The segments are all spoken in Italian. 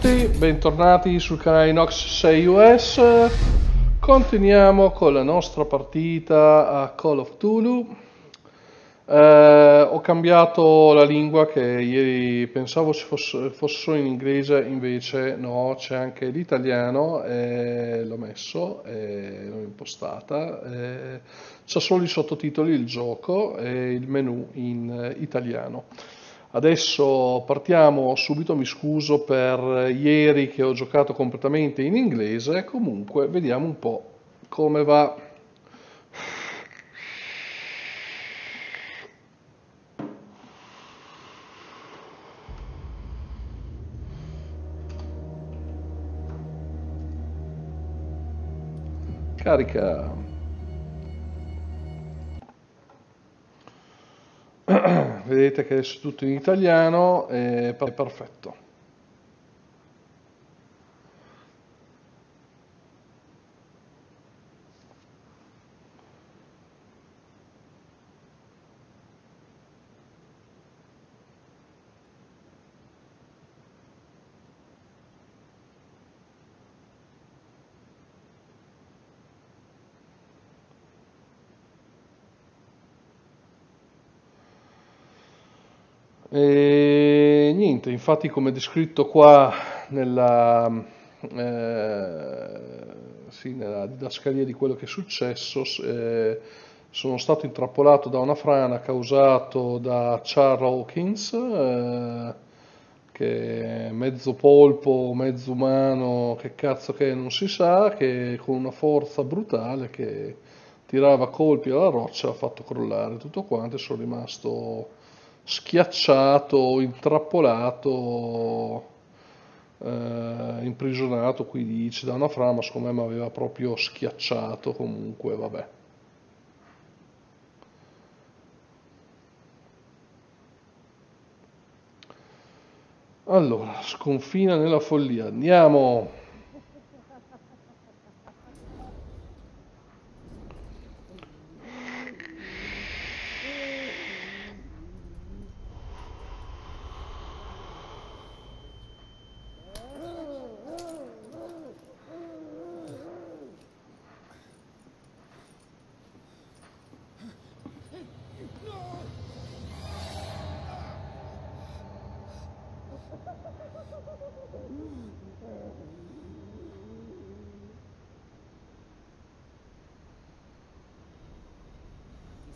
tutti, bentornati sul canale nox666us. Continuiamo con la nostra partita a Call of Cthulhu. Ho cambiato la lingua, che ieri pensavo fosse solo in inglese, invece no, c'è anche l'italiano, l'ho messo, l'ho impostata, c'è solo i sottotitoli, il gioco e il menu in italiano. Adesso partiamo subito, mi scuso per ieri che ho giocato completamente in inglese, comunque vediamo un po' come va. Carica. Vedete che adesso è tutto in italiano, è perfetto. E niente, infatti, come descritto qua nella didascalia di quello che è successo, sono stato intrappolato da una frana causato da Charles Hawkins, che è mezzo polpo, mezzo umano, che cazzo che è, non si sa, che con una forza brutale che tirava colpi alla roccia ha fatto crollare tutto quanto e sono rimasto schiacciato, intrappolato, imprigionato, qui dice, da una frana, ma secondo me mi aveva proprio schiacciato, comunque vabbè. Allora, sconfina nella follia, andiamo!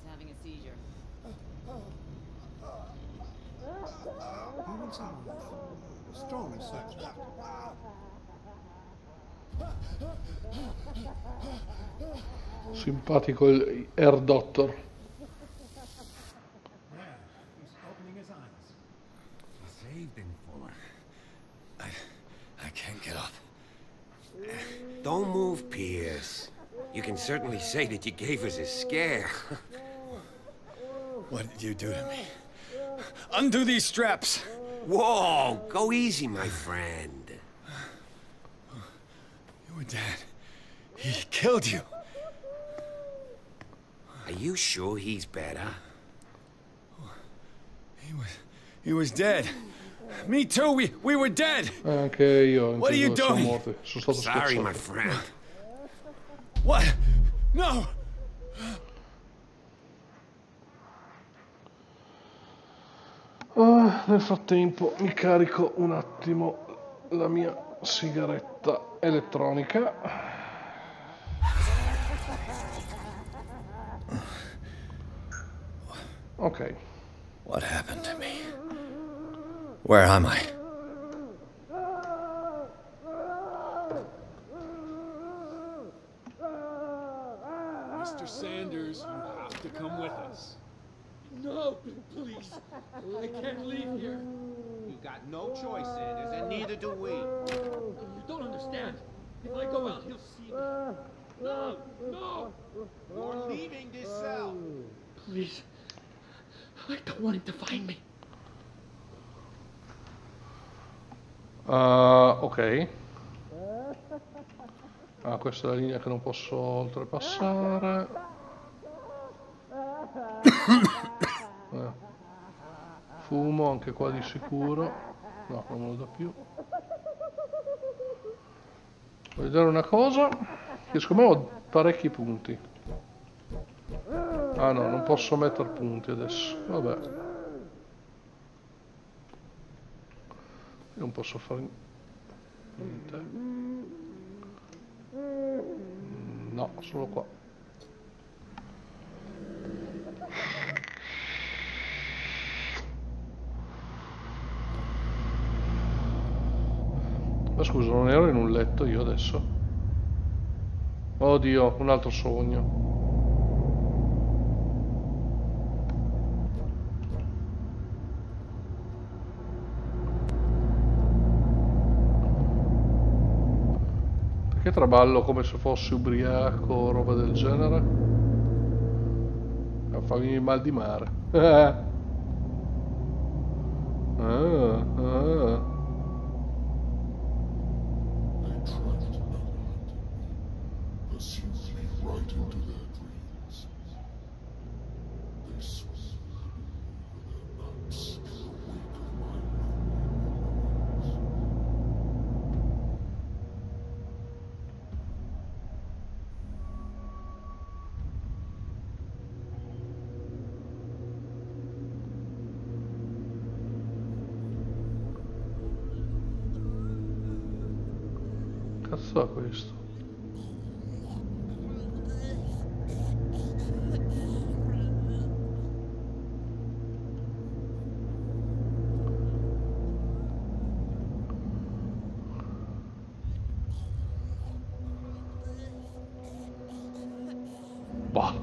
Having a seizure. Strong as such. Simpatico il Air Doctor. He's opening his eyes. Saved him for. I can't get up. Don't move, Pierce. You can certainly say that you gave us a scare. What did you do to me? Undo these straps! Whoa, go easy, my friend. You were dead. He killed you. Are you sure he's better? He was dead. Me too, we were dead! Anche io What are you sono doing? morto, sono stato Sorry, my schiacciato. friend. What? No! Nel frattempo mi carico un attimo la mia sigaretta elettronica. Ok. What happened to me? Where am I? Mr. Sanders, you have to come with us. No, please. I can't leave here. You got no choice, Sanders, and neither do we. You don't understand. If I go out, he'll see me. No, no. You're leaving this cell. Please. I don't want him to find me. Ok. Questa è la linea che non posso oltrepassare. Fumo anche qua di sicuro. No, non me lo do più. Voglio vedere una cosa, che secondo me ho parecchi punti. Ah no, non posso mettere punti adesso, vabbè. Io non posso fare niente. No, solo qua. Ma scusa, non ero in un letto io adesso? Oddio, un altro sogno. Perché traballo come se fossi ubriaco o roba del genere? Fa venire mal di mare. Ah. Cazzo è questo? Bah.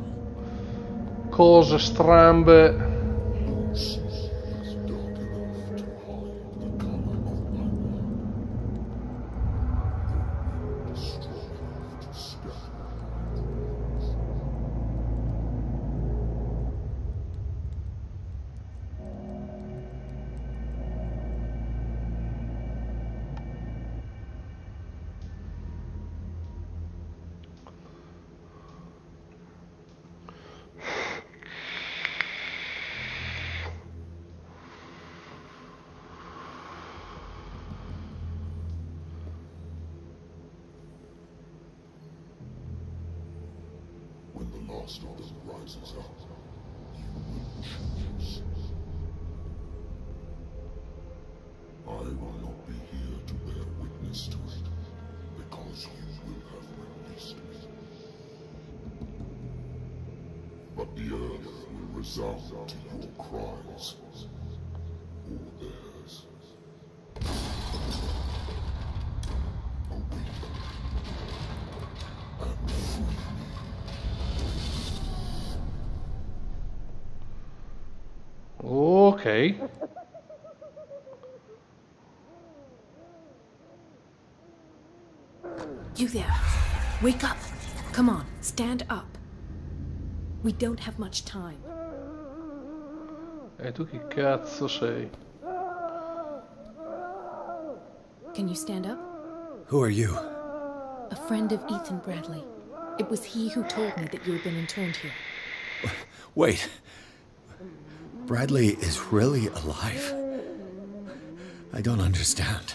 Cose strambe. When the last of them rises up, you will choose. I will not be here to bear witness to it, because you will have released me. But the earth will resound to your cries, or theirs. Awaken and free me. Ok. You there. Wake up. Come on, stand up. We don't have much time. E tu chi cazzo sei? Can you stand up? Who are you? A friend of Ethan Bradley. It was he who told me that you had been interned here. Wait. Bradley is really alive? I don't understand.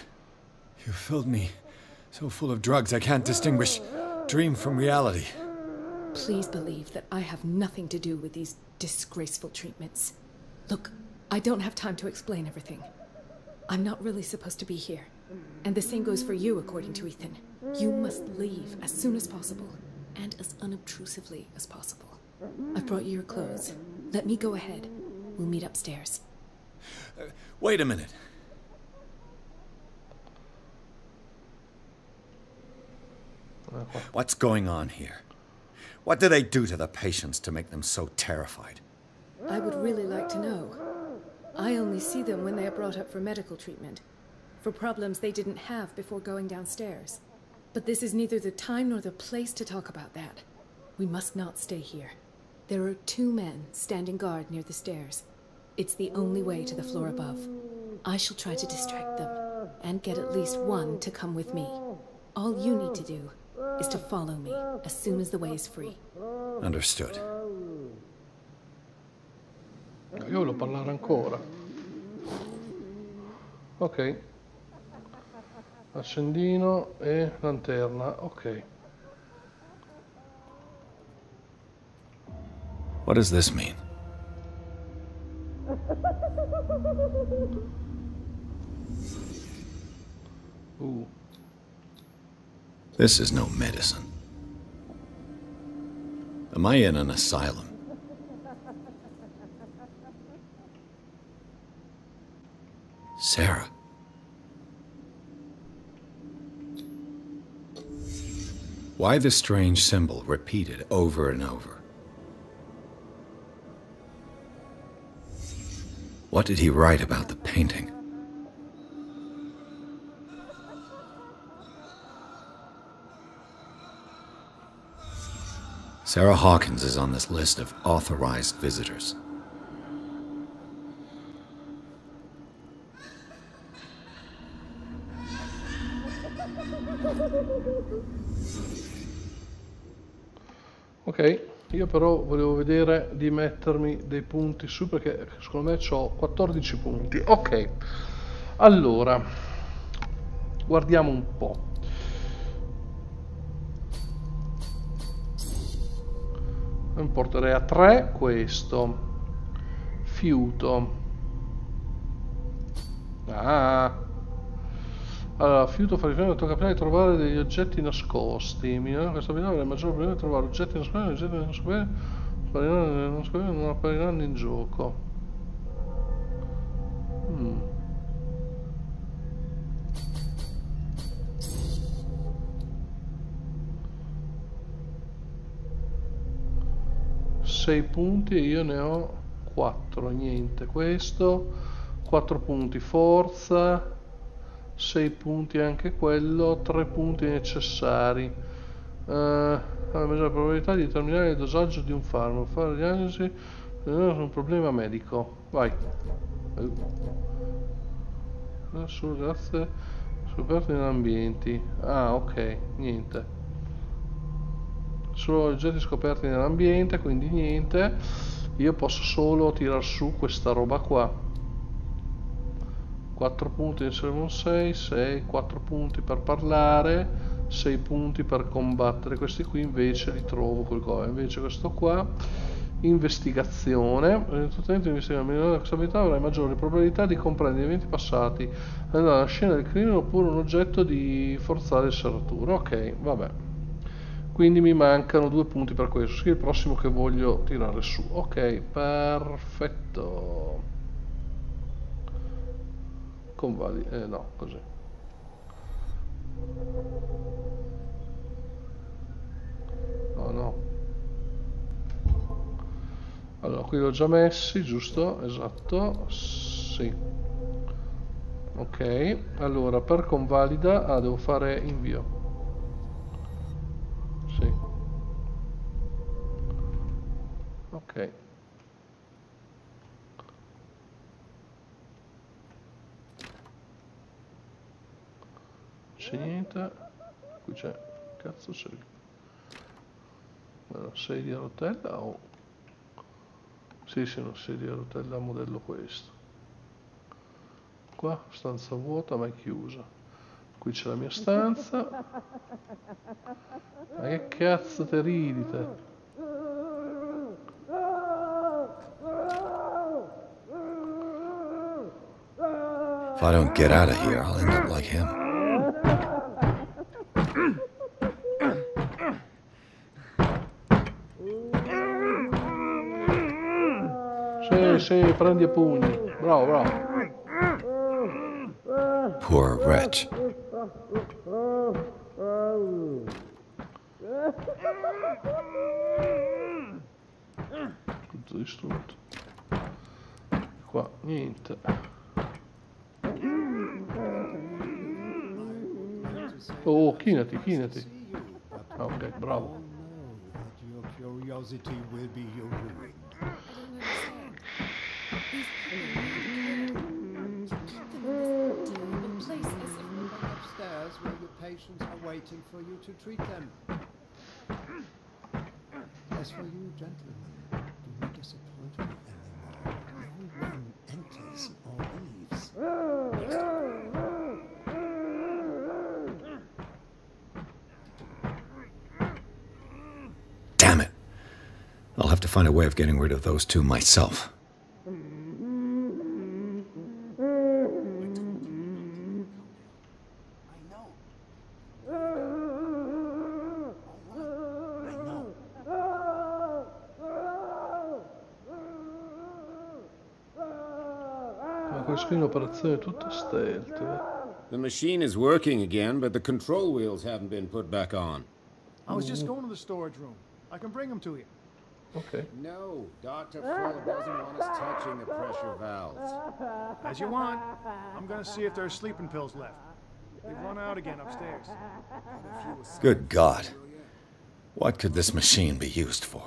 You filled me so full of drugs I can't distinguish dream from reality. Please believe that I have nothing to do with these disgraceful treatments. Look, I don't have time to explain everything. I'm not really supposed to be here. And the same goes for you, according to Ethan. You must leave as soon as possible, and as unobtrusively as possible. I've brought you your clothes. Let me go ahead. We'll meet upstairs. Wait a minute. What's going on here? What do they do to the patients to make them so terrified? I would really like to know. I only see them when they are brought up for medical treatment, for problems they didn't have before going downstairs. But this is neither the time nor the place to talk about that. We must not stay here. There are 2 men standing guard near the stairs. It's the only way to the floor above. I shall try to distract them, and get at least one to come with me. All you need to do is to follow me as soon as the way is free. Understood. Io voglio parlare ancora. Ok. Accendino e lanterna, ok. What does this mean? This is no medicine. Am I in an asylum? Sarah. Why the strange symbol repeated over and over? What did he write about the painting? Sarah Hawkins is on this list of authorized visitors. Ok, io però volevo vedere di mettermi dei punti su perché secondo me ho 14 punti. Ok, allora guardiamo un po'. Porterei a 3 questo fiuto. Allora, fiuto fa riferimento al tuo capitale di trovare degli oggetti nascosti. Migliorare questa abilità avrà maggior problema di trovare oggetti nascosti. Oggetti nascosti non appariranno in gioco. 6 punti e io ne ho 4, niente. Questo 4 punti forza, 6 punti anche quello, 3 punti necessari. La maggiore probabilità di determinare il dosaggio di un farmaco, fare diagnosi su un problema medico. Vai. Solo grazie scoperte in ambienti. Ah, ok, niente. Solo oggetti scoperti nell'ambiente, quindi niente. Io posso solo tirar su questa roba qua. 4 punti nel server 6, 4 punti per parlare, 6 punti per combattere. Questi qui invece li trovo col go. Invece questo qua, investigazione. Migliorare questa abilità avrai maggiori probabilità di comprendere gli eventi passati, andare alla scena del crimine oppure un oggetto di forzare il serratore. Ok, vabbè. Quindi mi mancano 2 punti per questo, che è il prossimo che voglio tirare su. Ok, perfetto. Convalidi, no, così. No. Allora, qui l'ho già messi, giusto? Esatto, sì. Ok, allora per convalida, devo fare invio. Sì. Ok. C'è niente. Qui c'è. Cazzo c'è? Una sedia a rotella o... Sì, una sedia a rotella modello questo. Qua stanza vuota ma è chiusa. Qui c'è la mia stanza. Ma che cazzo te ridi te? If I don't get out of here, I'll end up like him. Sì, prendi a pugni. Bravo. Poor wretch. Tutto distrutto. Qua niente. Oh, chinati. Ah, ok, bravo. Your curiosity will be your ruin. Upstairs where your patients are waiting for you to treat them. As for you, gentlemen, do not disappoint me anymore. No one enters or leaves. have to find a way of getting rid of those two myself. Ma questa qui è un'operazione tutta stealth. The machine is working again, but the control wheels haven't been put back on. I was just going to the storage room. I can bring them to you. Ok. No, Dr. Fuller doesn't want us touching the pressure valves. As you want. I'm gonna see if there's sleeping pills left. They've run out again upstairs. Good God. What could this machine be used for?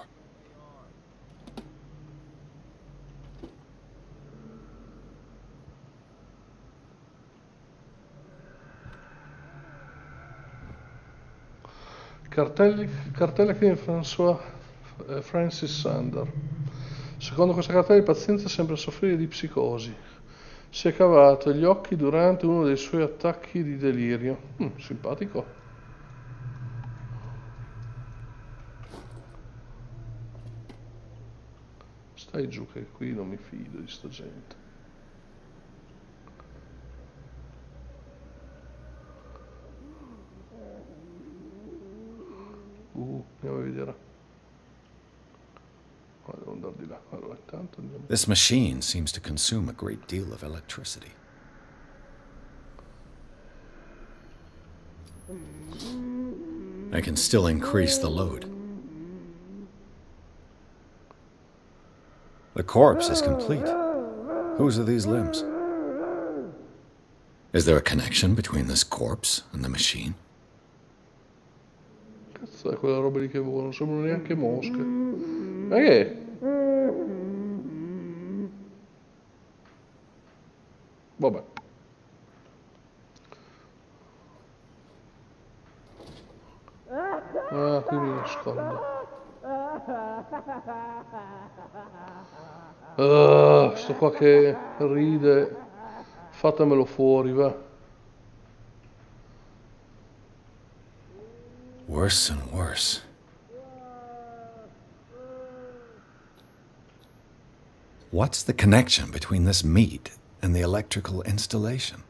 Cartella di Francis Sander. Secondo questa cartella il paziente sembra soffrire di psicosi. Si è cavato gli occhi durante uno dei suoi attacchi di delirio. Simpatico. Stai giù che qui non mi fido di sta gente. Andiamo a vedere. Devo andare di là. Allora, intanto andiamo. This machine seems to consume a great deal of electricity. I can still increase the load. The corpse is complete. Whose are these limbs? Is there a connection between this corpse and the machine? Cazzo è quella roba lì che volano? Non sembrano neanche mosche. Ma che è? Vabbè. Ah, qui mi nascondo. Sto qua che ride. Fatemelo fuori, va. Worse and worse. What's the connection between this meat and the electrical installation?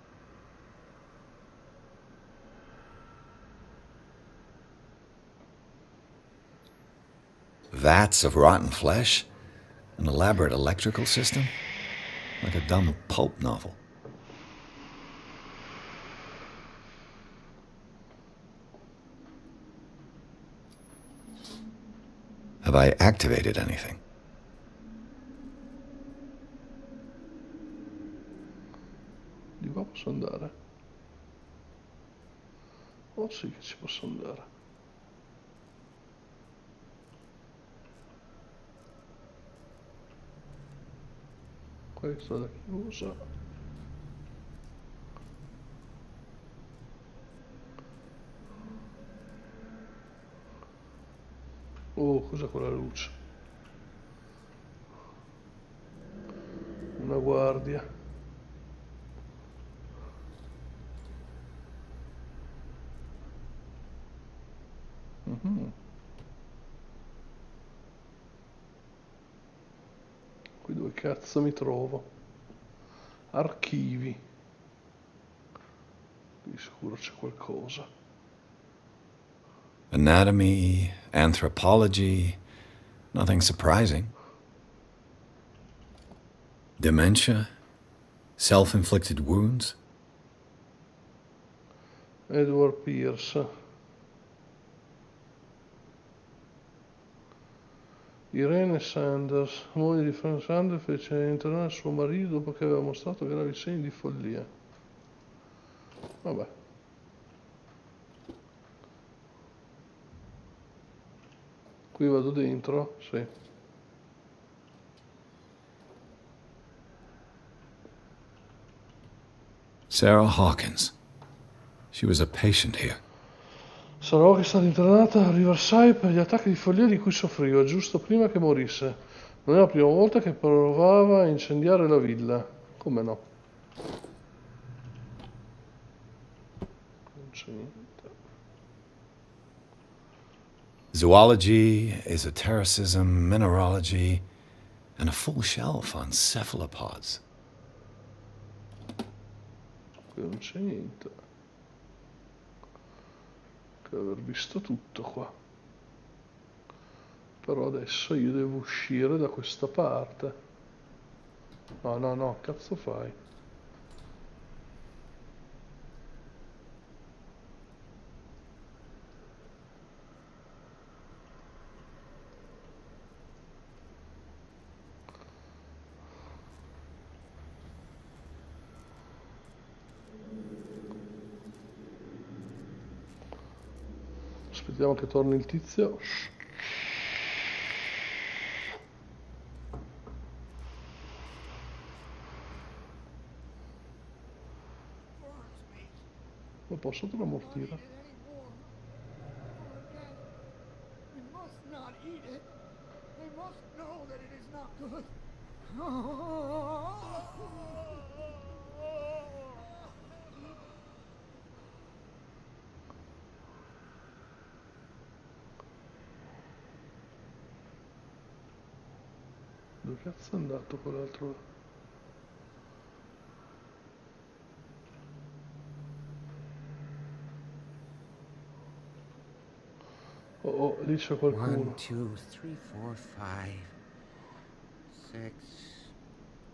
Vats of rotten flesh? An elaborate electrical system? Like a dumb pulp novel. Have I activated anything? Di qua posso andare? Oh sì che ci posso andare. Questa è la chiusa. Oh, cos'è quella luce? Una guardia. Qui dove cazzo mi trovo? Archivi. Di sicuro c'è qualcosa. Anatomy, anthropology, nothing surprising. Dementia, self-inflicted wounds. Edward Pierce. Irene Sanders, moglie di Frank Sanders, fece internare suo marito dopo che aveva mostrato gravi segni di follia. Vabbè. Qui vado dentro, sì. Sarah Hawkins. She was a patient here. Sarò che è stata internata a Riverside per gli attacchi di follia di cui soffriva giusto prima che morisse. Non è la prima volta che provava a incendiare la villa. Come no? Non c'è niente. Zoology, esotericism, mineralogy, and a full shelf on cephalopods. Qui non c'è niente. Credo di aver visto tutto qua. Però adesso io devo uscire da questa parte. No, no, no, cazzo fai? Aspettiamo che torni il tizio. Lo posso tramortire? Dove cazzo è andato quell'altro? Oh, oh, lì c'è qualcuno. 1, 2, 3, 4, 5, 6.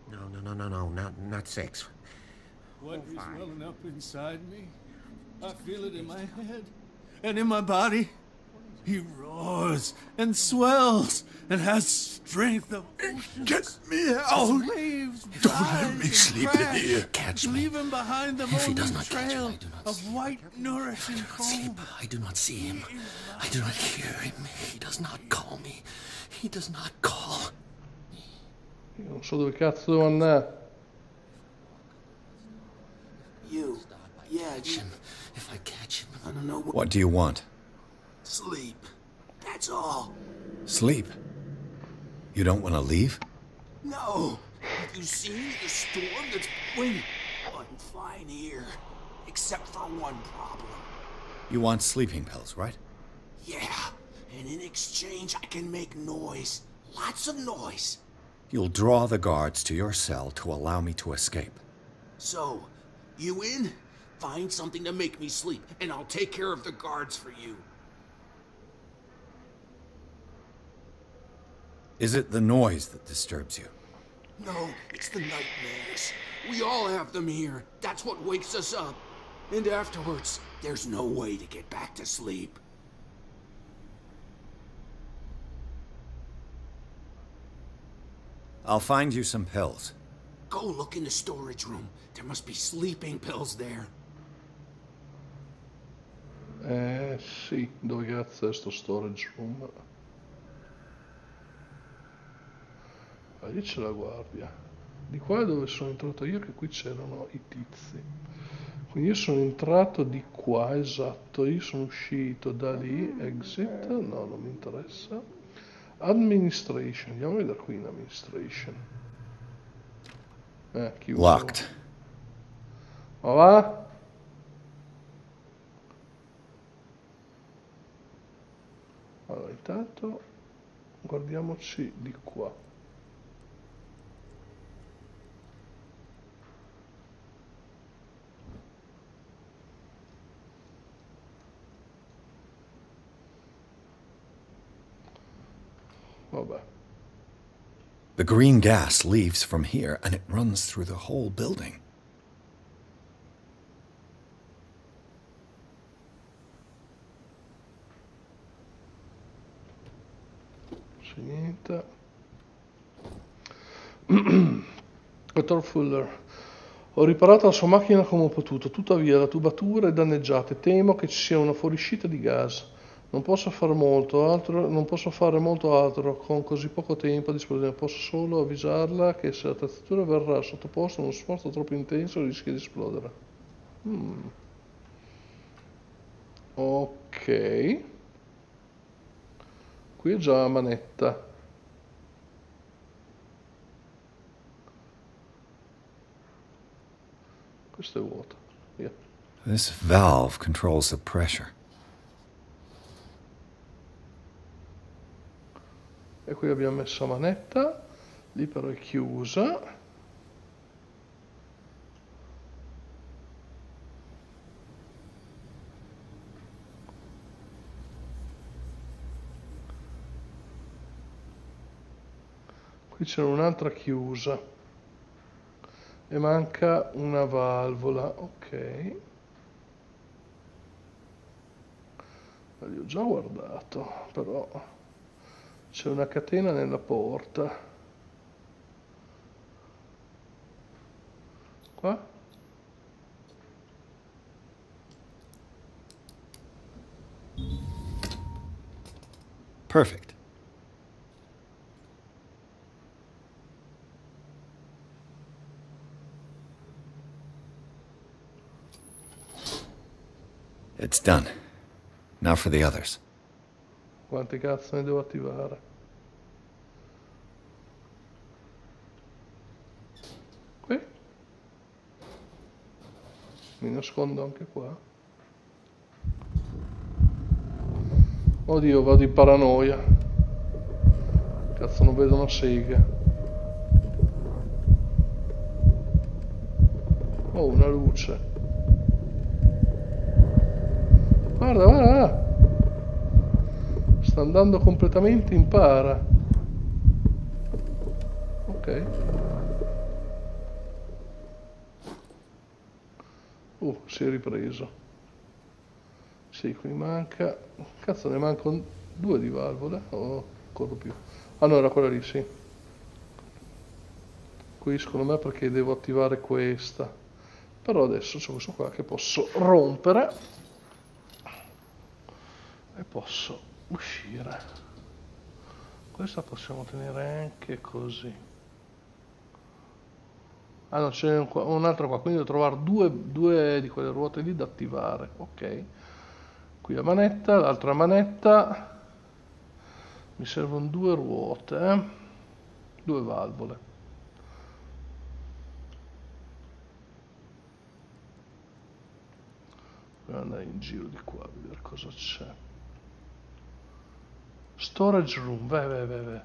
No, not 6. What is welling up inside me? I feel it in my head and in my body. He roars and swells and has strength of oceans. Get me out! Waves Don't let me sleep in here. Catch me. Leaving behind the If he does moaning not catch me, trail I do not of sleep. white, nourishing I do not sleep. foam. I do not see him. I do not hear him. He does not call me. He does not call. Io non so dove cazzo devo andare. Catch him. If I catch him, I don't know what do you want? Sleep. That's all. Sleep. You don't want to leave? No. Have you seen the storm that's waiting? I'm fine here. Except for one problem. You want sleeping pills, right? Yeah. And in exchange, I can make noise. Lots of noise. You'll draw the guards to your cell to allow me to escape. So, you in? Find something to make me sleep, and I'll take care of the guards for you. Is it the noise that disturbs you? No, it's the nightmares. We all have them here. That's what wakes us up. And afterwards, there's no way to get back to sleep. I'll find you some pills. Go look in the storage room. There must be sleeping pills there. Sì, dove cazzo è sto storage room? Ah, lì c'è la guardia. Di qua è dove sono entrato io, che qui c'erano i tizi. Quindi io sono entrato di qua, esatto. Io sono uscito da lì, exit, no, non mi interessa. Administration, andiamo a vedere qui in administration. Chiuso. Locked. Ma va? Allora, intanto guardiamoci di qua. Vabbè. The green gas leaves from here and it runs through the whole building. C'è niente. Dottor Fuller, ho riparato la sua macchina come ho potuto, tuttavia la tubatura è danneggiata e temo che ci sia una fuoriuscita di gas. Non posso fare molto altro con così poco tempo a disposizione. Posso solo avvisarla che se l'attrezzatura verrà sottoposta a uno sforzo troppo intenso rischia di esplodere. Ok. Qui è già la manetta. Questo è vuoto. Via. This valve controls the pressure. E qui abbiamo messo manetta, lì però è chiusa. Qui c'è un'altra chiusa e manca una valvola, ok. Li ho già guardato, però c'è una catena nella porta. Qua? Perfect. It's done. Now for the others. Quanti cazzo ne devo attivare? Qui? Mi nascondo anche qua. Oddio, vado in paranoia. Cazzo, non vedo una sega. Oh, una luce. Guarda, guarda. Sta andando completamente in para. Ok. Si è ripreso. Sì, qui manca. Cazzo, ne mancano 2 di valvole. O ancora più. Ah no, era quella lì, sì. Qui secondo me perché devo attivare questa. Però adesso c'è questo qua che posso rompere. E posso uscire. Questa possiamo tenere anche così. Ah no, c'è un'altra qua, quindi devo trovare due di quelle ruote lì da attivare. Ok. Qui la manetta, l'altra manetta. Mi servono 2 ruote, 2 valvole. Devo andare in giro di qua a vedere cosa c'è. Storage room, vai.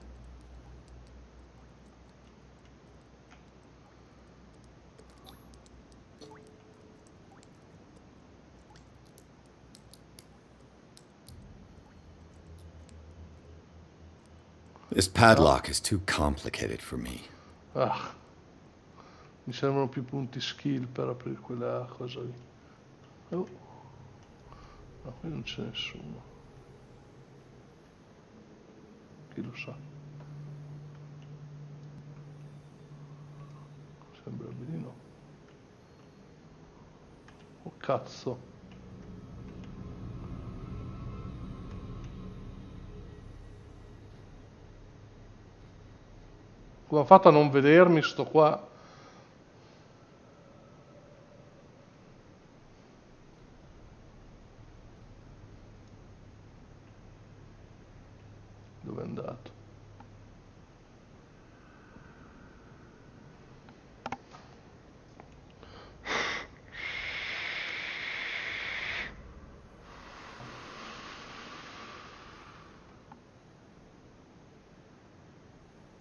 This padlock is too complicated for me. Ah, mi servono più punti skill per aprire quella cosa lì. Oh. No, qui non c'è nessuno. Chi lo sa? Sembra di no. Oh cazzo. Come ho fatto a non vedermi sto qua? Dove è andato?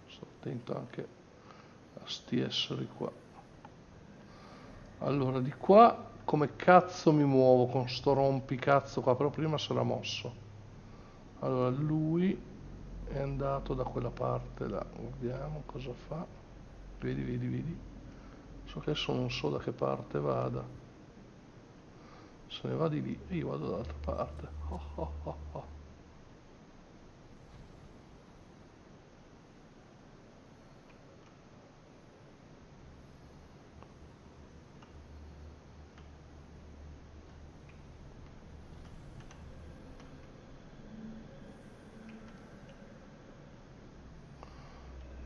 Sto attento anche a sti esseri qua. Allora di qua come cazzo mi muovo con sto rompicazzo qua? Però prima se l'ha mosso. Allora lui è andato da quella parte là. Guardiamo cosa fa. Vedi. So che adesso non so da che parte vada. Se ne va di lì e io vado dall'altra parte. Oh.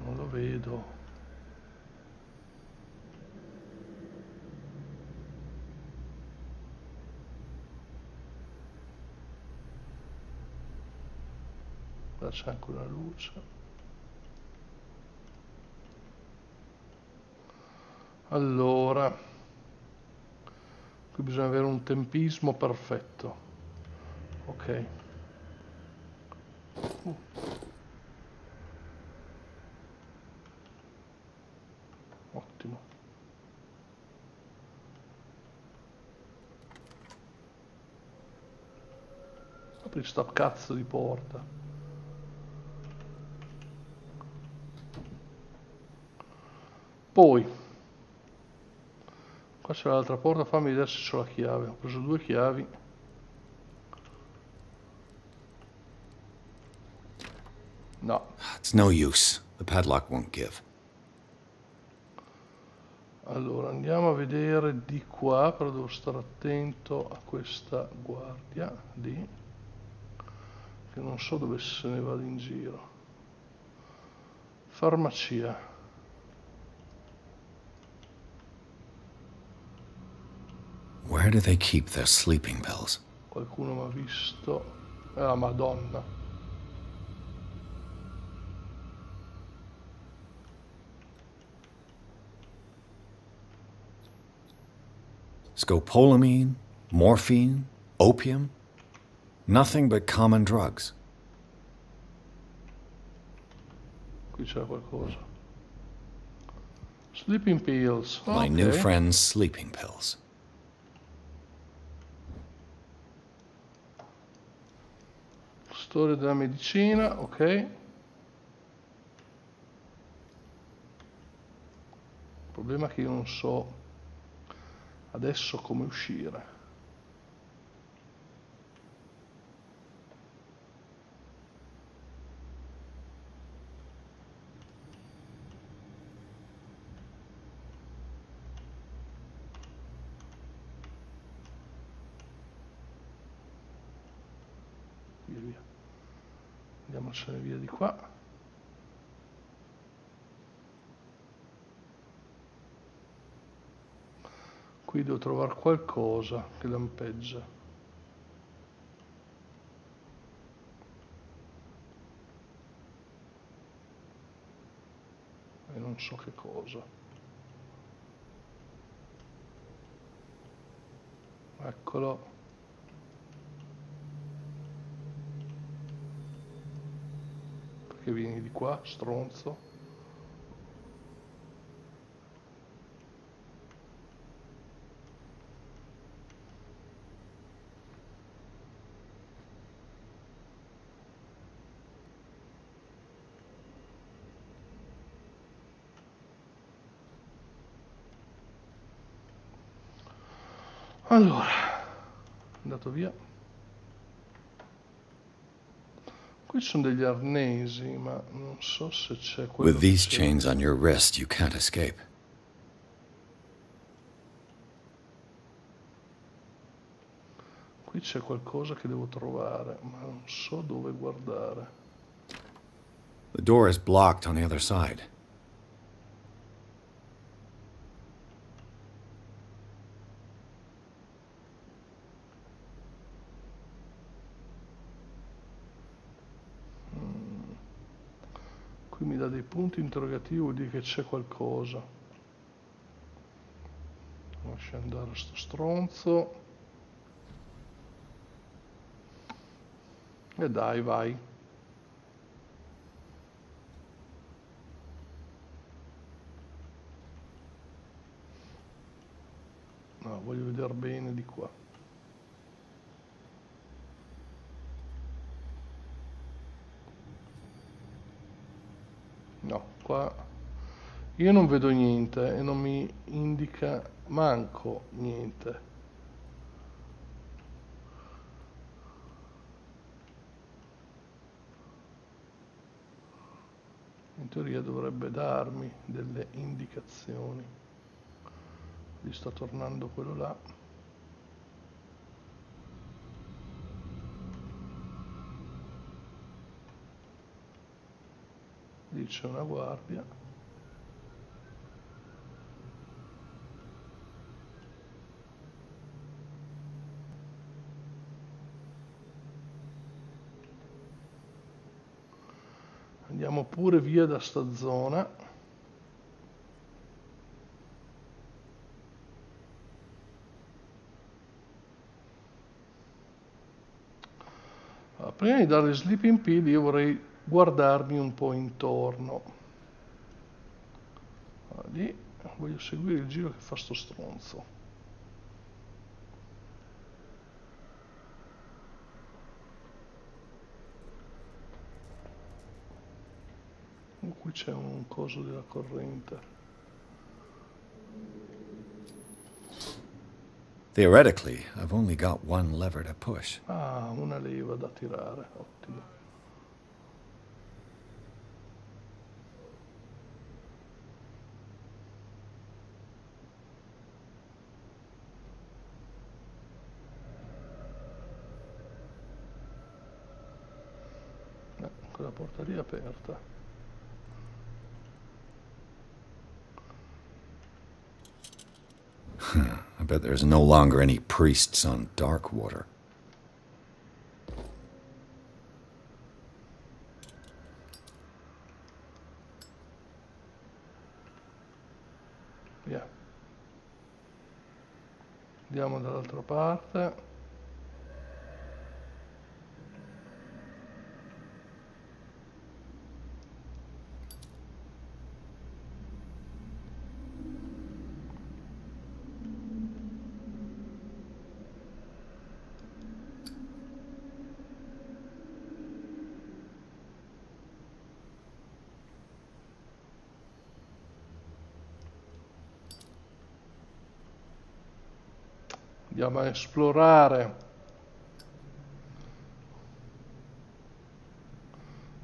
Non lo vedo. Là c'è anche una luce. Allora, qui bisogna avere un tempismo perfetto. Ok. Apri sta cazzo di porta. Poi qua c'è l'altra porta, fammi vedere se c'ho la chiave. Ho preso 2 chiavi. No. It's no use. The padlock won't give. Allora andiamo a vedere di qua, però devo stare attento a questa guardia lì, che non so dove se ne vada in giro. Farmacia. Where do they keep their sleeping pills? Qualcuno mi ha visto. Ah, Madonna. Scopolamine, morphine, opium? Nothing but common drugs. Qui c'è qualcosa. Sleeping pills. My Ok. new friend's sleeping pills. Storia della medicina, ok. Il problema è che io non so adesso come uscire. Via, via. Andiamocene via di qua. Qui devo trovare qualcosa che lampeggia. E non so che cosa. Eccolo. Perché vieni di qua, stronzo? Allora, è andato via. Qui ci sono degli arnesi, ma non so se c'è quello. With these chains on your wrist, you can't escape. Qui c'è qualcosa che devo trovare, ma non so dove guardare. The door is blocked on the other side. Qui mi dà dei punti interrogativi, vuol dire che c'è qualcosa. Lascia andare sto stronzo. E dai, vai. No, voglio vedere bene di qua. No, qua io non vedo niente e non mi indica manco niente. In teoria dovrebbe darmi delle indicazioni. Lì sta tornando quello là. Lì c'è una guardia. Andiamo pure via da sta zona. Allora, prima di dare sleeping pill io vorrei guardarmi un po' intorno. Allora, lì voglio seguire il giro che fa sto stronzo. c'è un coso della corrente. Theoretically, I've only got one lever to push. Ah, una leva da tirare, ottimo. Quella porta lì è aperta. I bet there's no longer any priests on Darkwater. Via. Andiamo dall'altra parte. Andiamo a esplorare.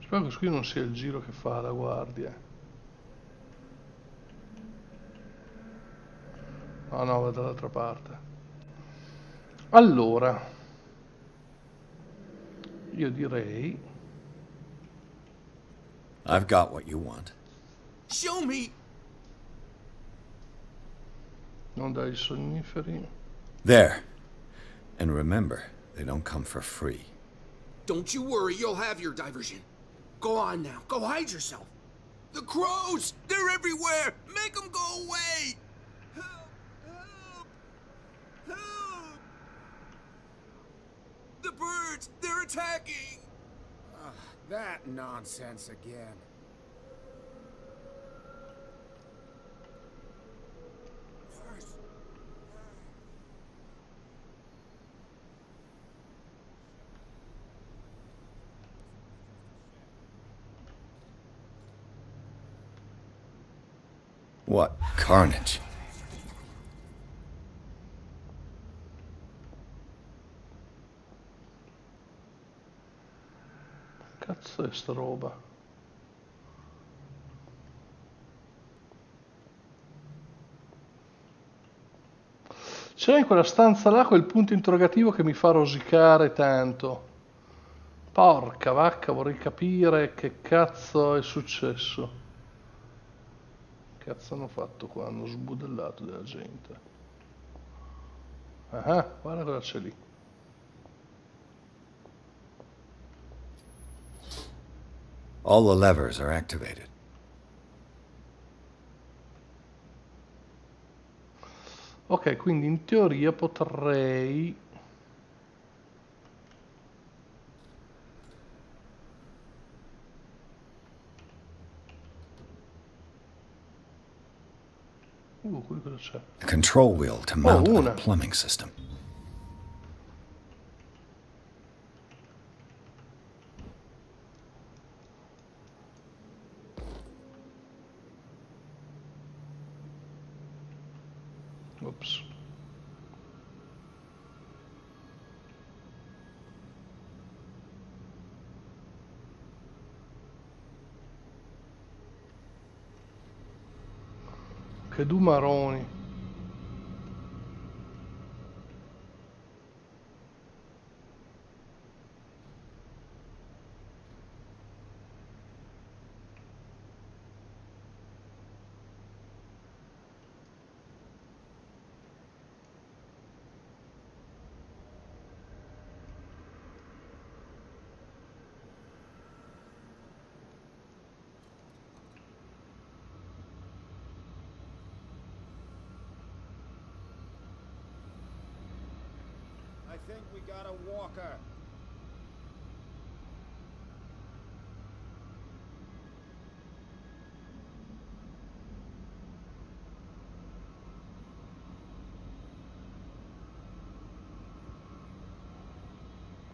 Spero che qui non sia il giro che fa la guardia. No, no, vado dall'altra parte. Allora, io direi... I've got what you want. Show me! Non dai i sonniferi. There. And remember, they don't come for free. Don't you worry, you'll have your diversion. Go on now, go hide yourself. The crows! They're everywhere! Make them go away! Help! Help! Help! The birds! They're attacking! That nonsense again. What carnage. Cazzo è sta roba? C'è in quella stanza là quel punto interrogativo che mi fa rosicare tanto. Porca vacca, vorrei capire che cazzo è successo. Che cazzo hanno fatto qua? Hanno sbudellato della gente. Ah, guarda cosa c'è lì. All the levers are activated. Ok, quindi in teoria potrei... qui cosa c'è? A control wheel to mount on una. a plumbing system. Ops. Che due maroni. I think we got a walker.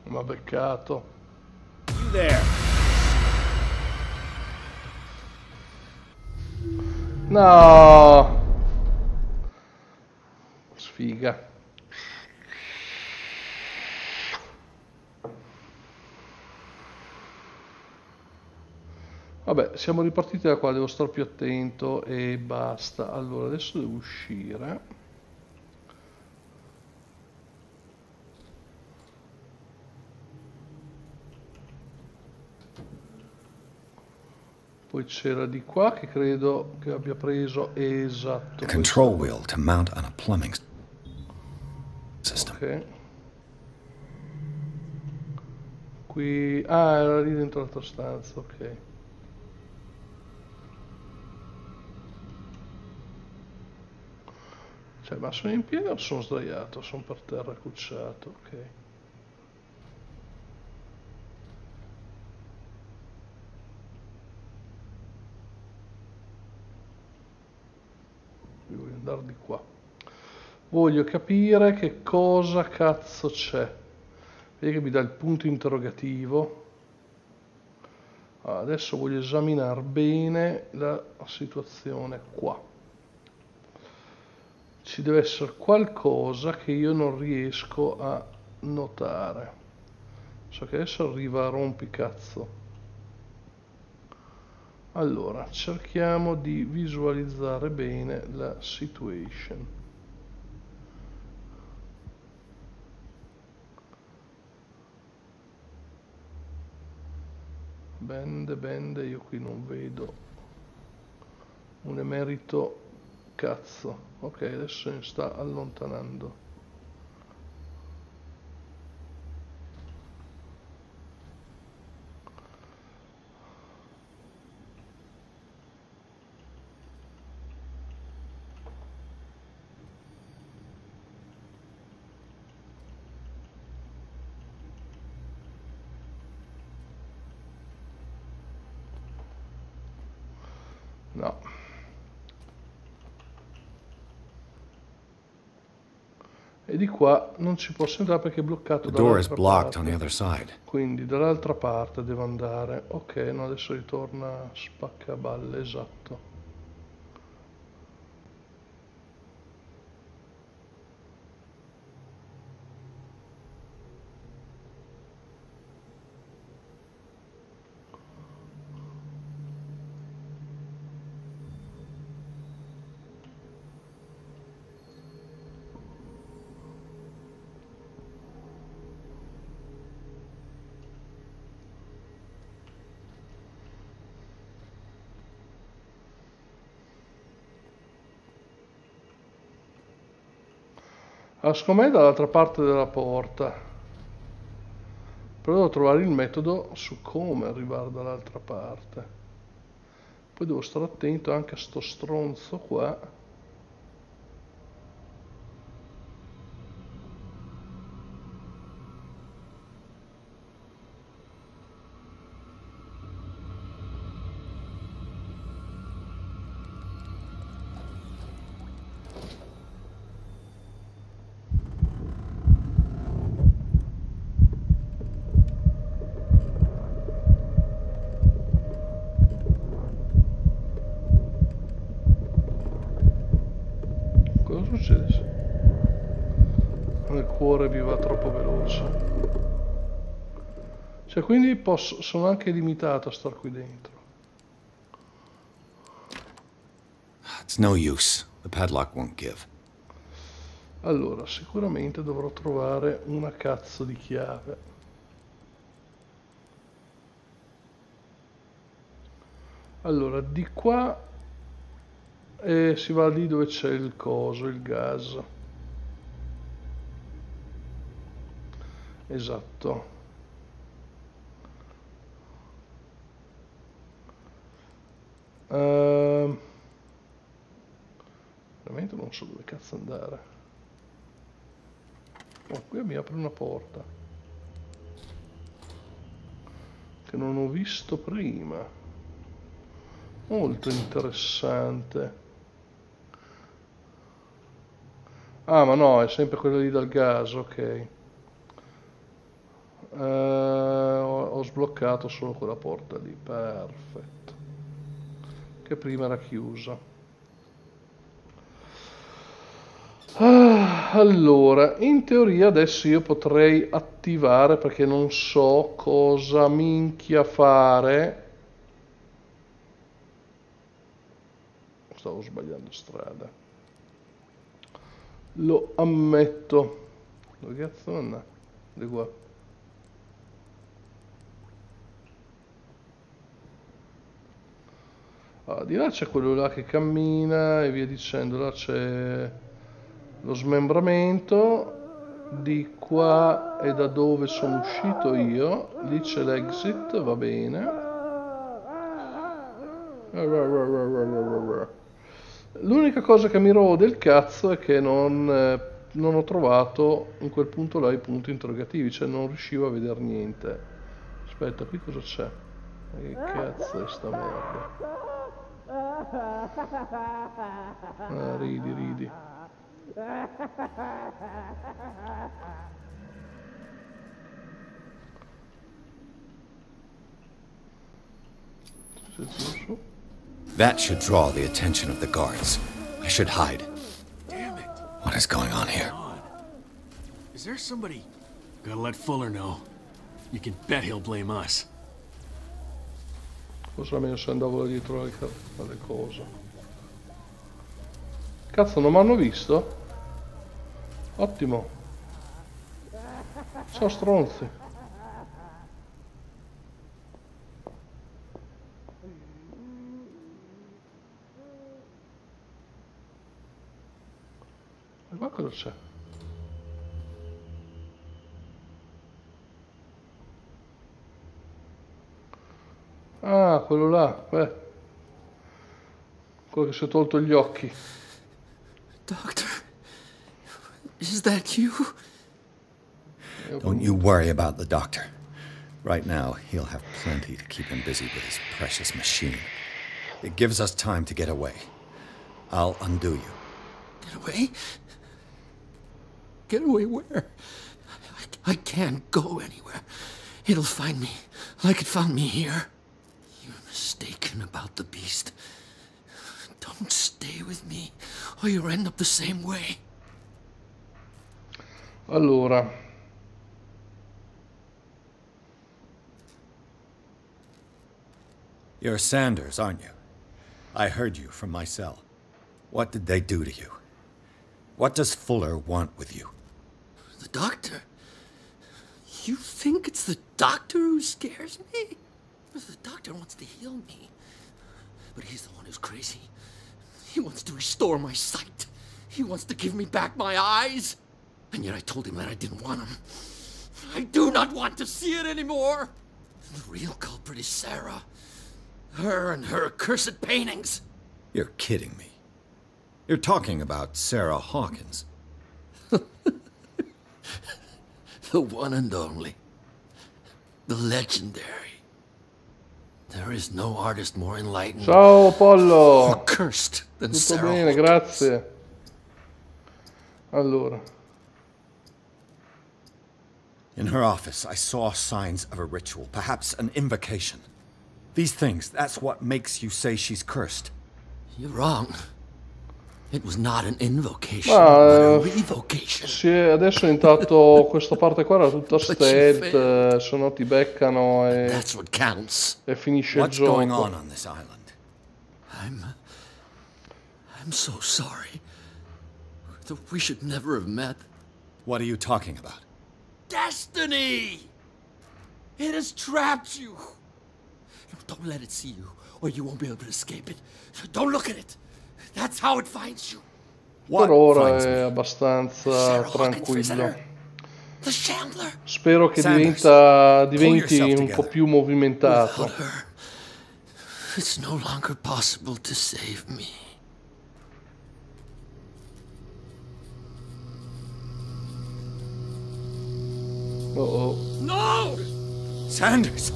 Ma beccato. You there. No! Sfiga. Vabbè, siamo ripartiti da qua, devo stare più attento e basta. Allora, adesso devo uscire. Poi c'era di qua che credo che abbia preso esatto. The control wheel to mount on a plumbing system. Ok. Qui... Ah, era lì dentro l'altra stanza, ok. Cioè, ma sono in piedi o sono sdraiato? Sono per terra cucciato, ok. Voglio andare di qua. Voglio capire che cosa cazzo c'è. Vedi che mi dà il punto interrogativo. Adesso voglio esaminare bene la situazione qua. Ci deve essere qualcosa che io non riesco a notare. So che adesso arriva a rompicazzo. Allora, cerchiamo di visualizzare bene la situation. Bende, io qui non vedo un emerito cazzo. Ok, adesso se ne sta allontanando. No. E di qua non ci posso entrare perché è bloccato dall'altra parte. Quindi dall'altra parte devo andare. Ok, no, adesso ritorna spaccaballe, esatto. Allora, secondo me è dall'altra parte della porta. Però devo trovare il metodo su come arrivare dall'altra parte. Poi devo stare attento anche a sto stronzo qua. Cosa succede se il cuore mi va troppo veloce? Cioè, quindi sono anche limitato a star qui dentro. It's no use. The padlock won't give. Allora, sicuramente dovrò trovare una cazzo di chiave. Allora, di qua si va lì dove c'è il coso, il gas. Esatto. Veramente non so dove cazzo andare. Oh, qui mi apre una porta che non ho visto prima. Molto interessante. Ah, ma no, è sempre quello lì dal gas, ok. Ho sbloccato solo quella porta lì, perfetto. Che prima era chiusa. Allora, in teoria adesso io potrei attivare, perché non so cosa minchia fare. Stavo sbagliando strada. Lo ammetto. Dove cazzo non è? Di qua. Ah, di là c'è quello là che cammina e via dicendo. Là c'è lo smembramento. Di qua è da dove sono uscito io. Lì c'è l'exit, va bene. L'unica cosa che mi rode il cazzo è che non ho trovato in quel punto là i punti interrogativi, cioè non riuscivo a vedere niente. Aspetta, qui cosa c'è? Ma che cazzo è sta merda? Ah, ridi. That should draw the attention of the guards. I should hide. Damn it. What is going on here? Is there somebody... Gotta let Fuller know. You can bet he'll blame us. Cosa meno se andavo là dietro alle cose. Cazzo, non mi hanno visto? Ottimo. Sono stronzi. E qua cosa c'è? Ah, quello là, beh. Quello che si è tolto gli occhi. Doctor, is that you? Don't you worry about the doctor. Right now, he'll have plenty to keep him busy with his precious machine. It gives us time to get away. I'll undo you. Get away? Get away where? I can't go anywhere. It'll find me, like it found me here. You're mistaken about the beast. Don't stay with me, or you'll end up the same way. Allora. You're Sanders, aren't you? I heard you from my cell. What did they do to you? What does Fuller want with you? The doctor? You think it's the doctor who scares me? The doctor wants to heal me. But he's the one who's crazy. He wants to restore my sight. He wants to give me back my eyes. And yet I told him that I didn't want him. I do not want to see it anymore. The real culprit is Sarah. Her and her accursed paintings. You're kidding me. You're talking about Sarah Hawkins. The one and only. The legendary. There is no artist more enlightened. Ciao Pollo. Or cursed than Tutto Sarah bene, Hawkins. grazie. Allora. In her office, I saw signs of a ritual, perhaps an invocation. These things, that's what makes you say she's cursed. You're wrong. It was not an invocation, but a revocation. Sì, adesso intanto questa parte qua era tutta stealth, se no ti beccano e That's what counts. e finisce What's il gioco. going on this island? I'm so sorry. We should never have met. What are you talking about? Destiny! It has trapped you. Don't let it see you, or you won't be able to escape it. Don't look at it. That's how it finds you. Per ora è abbastanza tranquillo. The Shambler. Spero che diventi un po' più movimentato. Without her, it's no longer possible to save me. Oh. No! Sanders!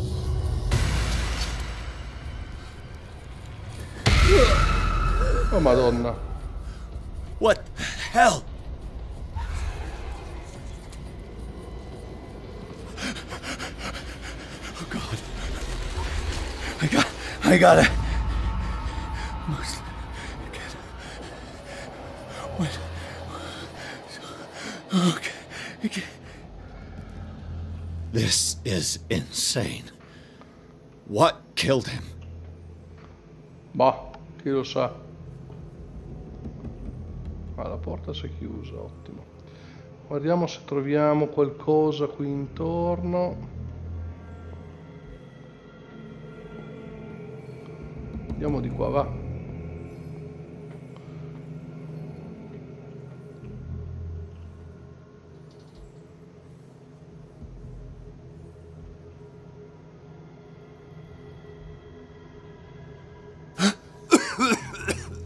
Oh Madonna. What the hell? Oh God. I gotta. Must get. What? This is insane. What killed him? Bah, chi lo sa. Ah, la porta si è chiusa, ottimo. Guardiamo se troviamo qualcosa qui intorno. Andiamo di qua, va.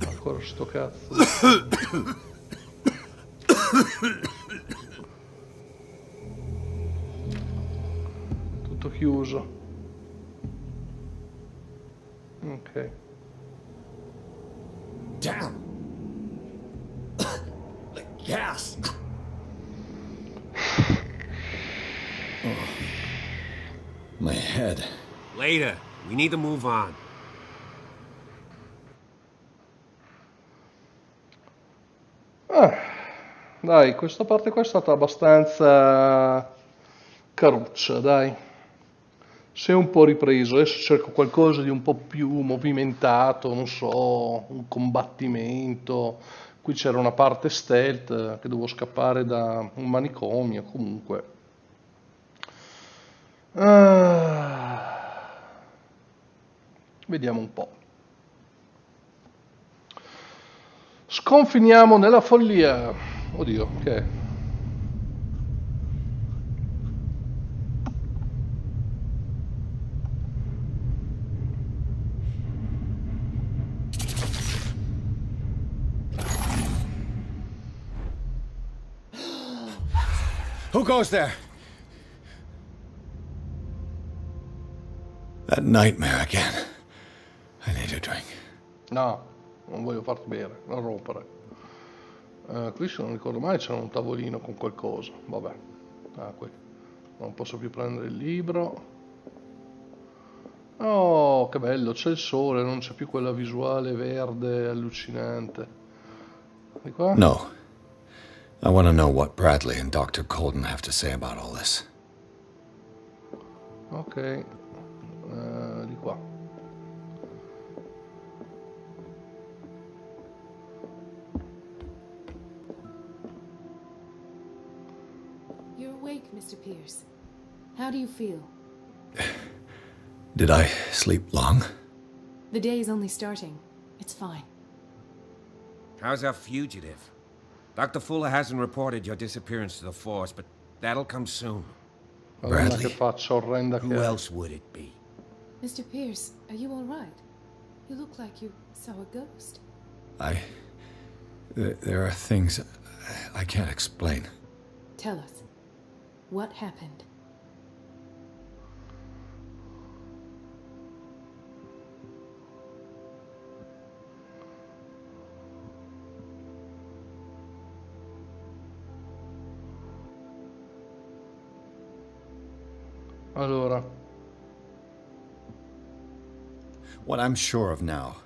Ancora sto cazzo. Tutto chiuso. Ok. Damn! The gas! Oh. My head. Later. We need to move on. Dai, questa parte qua è stata abbastanza caruccia, dai. Si è un po' ripreso, adesso cerco qualcosa di un po' più movimentato, non so, un combattimento. Qui c'era una parte stealth che dovevo scappare da un manicomio, comunque. Vediamo un po'. Sconfiniamo nella follia. Oddio, che è? Who goes there? That nightmare again. I need a drink. No, non voglio farti bere, non rompere. Qui se non ricordo mai c'era un tavolino con qualcosa. Vabbè. Ah, qui. Non posso più prendere il libro. Oh, che bello, c'è il sole, non c'è più quella visuale verde allucinante. Di qua? No. I want to know what Bradley and Dr. Colden have to say about all this. Ok. Di qua. You're awake, Mr. Pierce. How do you feel? Did I sleep long? The day is only starting. It's fine. How's our fugitive? Dr. Fuller hasn't reported your disappearance to the force, but that'll come soon. Madonna, che faccia orrenda che Who è. else would it be? Mr. Pierce, are you all right? You look like you saw a ghost. There are things I can't explain. Tell us. What happened? Allora. What I'm sure of now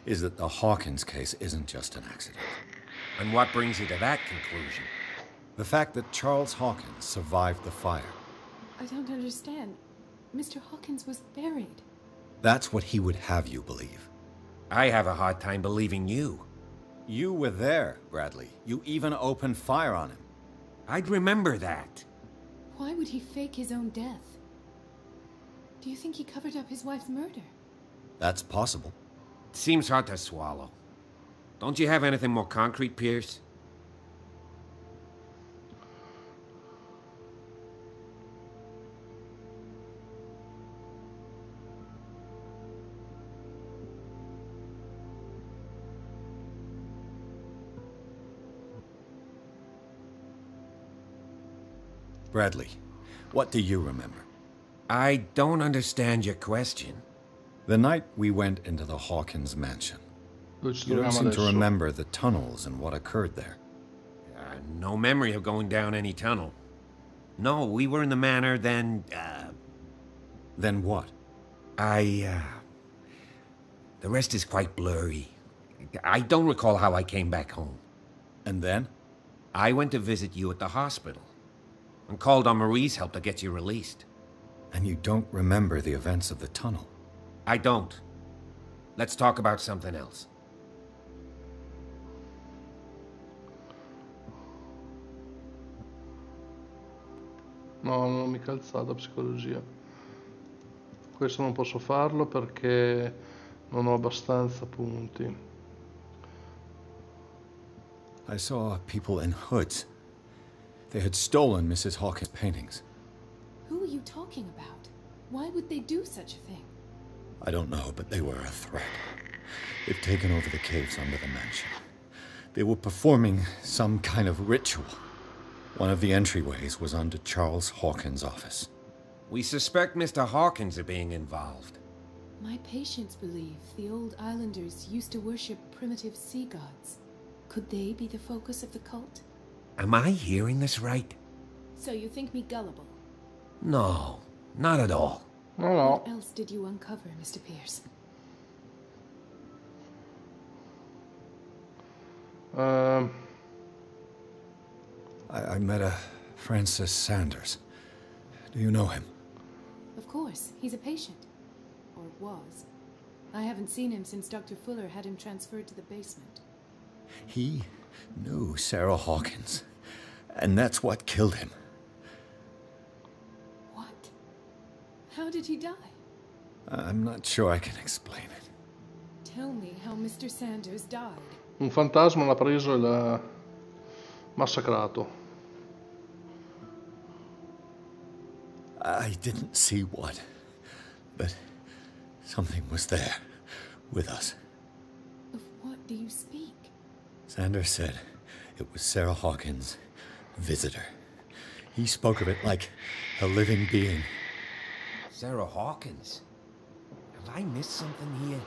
is that the Hawkins case isn't just an accident. And what brings you to that conclusion? The fact that Charles Hawkins survived the fire. I don't understand. Mr. Hawkins was buried. That's what he would have you believe. I have a hard time believing you. You were there, Bradley. You even opened fire on him. I'd remember that. Why would he fake his own death? Do you think he covered up his wife's murder? That's possible. Seems hard to swallow. Don't you have anything more concrete, Pierce? Bradley, what do you remember? I don't understand your question. The night we went into the Hawkins mansion. You don't seem to remember the tunnels and what occurred there. No memory of going down any tunnel. No, we were in the manor, then, Then what? The rest is quite blurry. I don't recall how I came back home. And then? I went to visit you at the hospital. and called on Marie's help to get you released. And you don't remember the events of the tunnel? I don't. Let's talk about something else. No, non ho mica alzato psicologia. Questo non posso farlo perché non ho abbastanza punti. I saw people in hoods. They had stolen Mrs. Hawkins' paintings. Who are you talking about? Why would they do such a thing? I don't know, but they were a threat. They've taken over the caves under the mansion. They were performing some kind of ritual. One of the entryways was under Charles Hawkins' office. We suspect Mr. Hawkins of being involved. My patients believe the old islanders used to worship primitive sea gods. Could they be the focus of the cult? Am I hearing this right? So you think me gullible? No, not at all. No. What else did you uncover, Mr. Pierce? I met a Francis Sanders. Do you know him? Of course, he's a patient. Or was. I haven't seen him since Dr. Fuller had him transferred to the basement. He knew Sarah Hawkins, and that's what killed him. What? How did he die? I'm not sure I can explain it. Tell me how Mr. Sanders died. Un fantasma l'ha preso e l'ha massacrato. I didn't see what, but something was there, with us. Of what do you speak? Sanders said it was Sarah Hawkins' visitor. He spoke of it like a living being. Sarah Hawkins? Have I missed something here?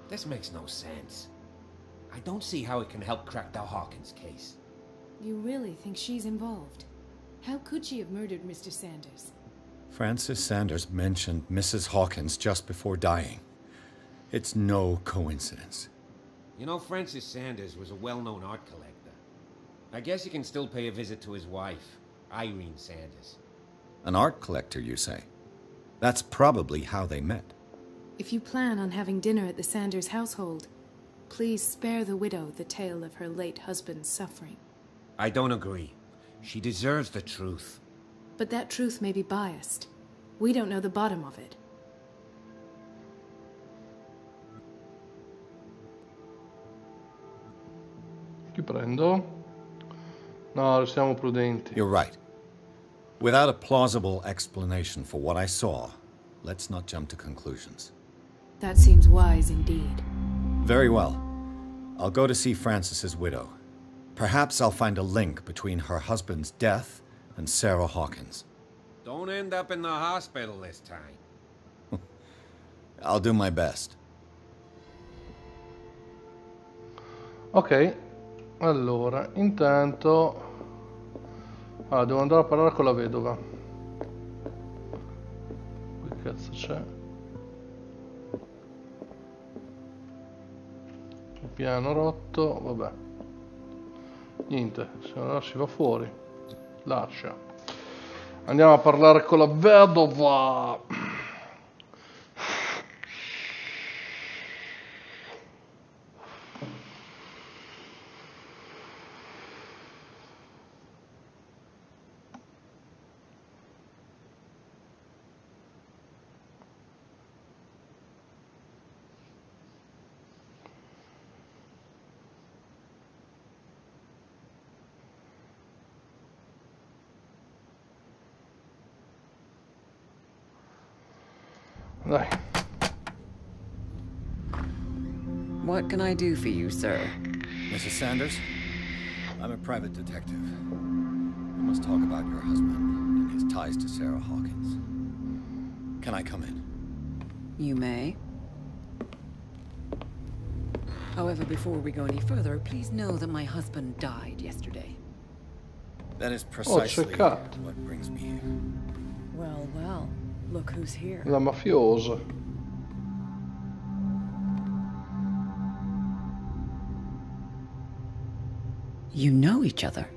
This makes no sense. I don't see how it can help crack the Hawkins case. You really think she's involved? How could she have murdered Mr. Sanders? Francis Sanders mentioned Mrs. Hawkins just before dying. It's no coincidence. You know, Francis Sanders was a well-known art collector. I guess you can still pay a visit to his wife, Irene Sanders. An art collector, you say? That's probably how they met. If you plan on having dinner at the Sanders household, please spare the widow the tale of her late husband's suffering. I don't agree. She deserves the truth. But that truth may be biased. We don't know the bottom of it. Chi prendo? No, restiamo prudenti. You're right. Without a plausible explanation for what I saw, let's not jump to conclusions. That seems wise indeed. Very well. I'll go to see Francis's widow. Perhaps I'll find a link between her husband's death and Sarah Hawkins. Don't end up in the hospital this time. I'll do my best. Ok, allora, intanto... devo andare a parlare con la vedova. Che cazzo c'è? Il piano rotto, vabbè. Niente, se no si va fuori. Lascia. Andiamo a parlare con la vedova. Dai. What can I do for you, sir? Mrs. Sanders, I'm a private detective. We must talk about your husband and his ties to Sarah Hawkins. Can I come in? You may. However, before we go any further, please know that my husband died yesterday. That is precisely cut. what brings me here. Well, well. Look who's here. La mafiosa. You know each other.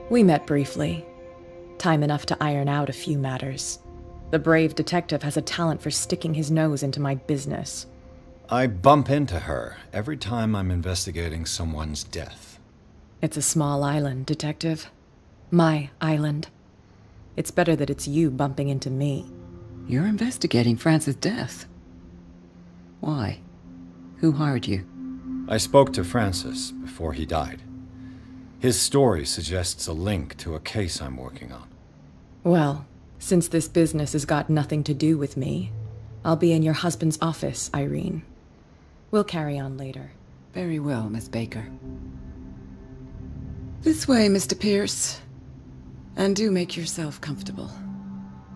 We met briefly. Time enough to iron out a few matters. The brave detective has a talent for sticking his nose into my business. I bump into her every time I'm investigating someone's death. It's a small island, Detective. My island. It's better that it's you bumping into me. You're investigating Francis' death. Why? Who hired you? I spoke to Francis before he died. His story suggests a link to a case I'm working on. Well, since this business has got nothing to do with me, I'll be in your husband's office, Irene. We'll carry on later. Very well, Miss Baker. This way, Mr. Pierce. And do make yourself comfortable.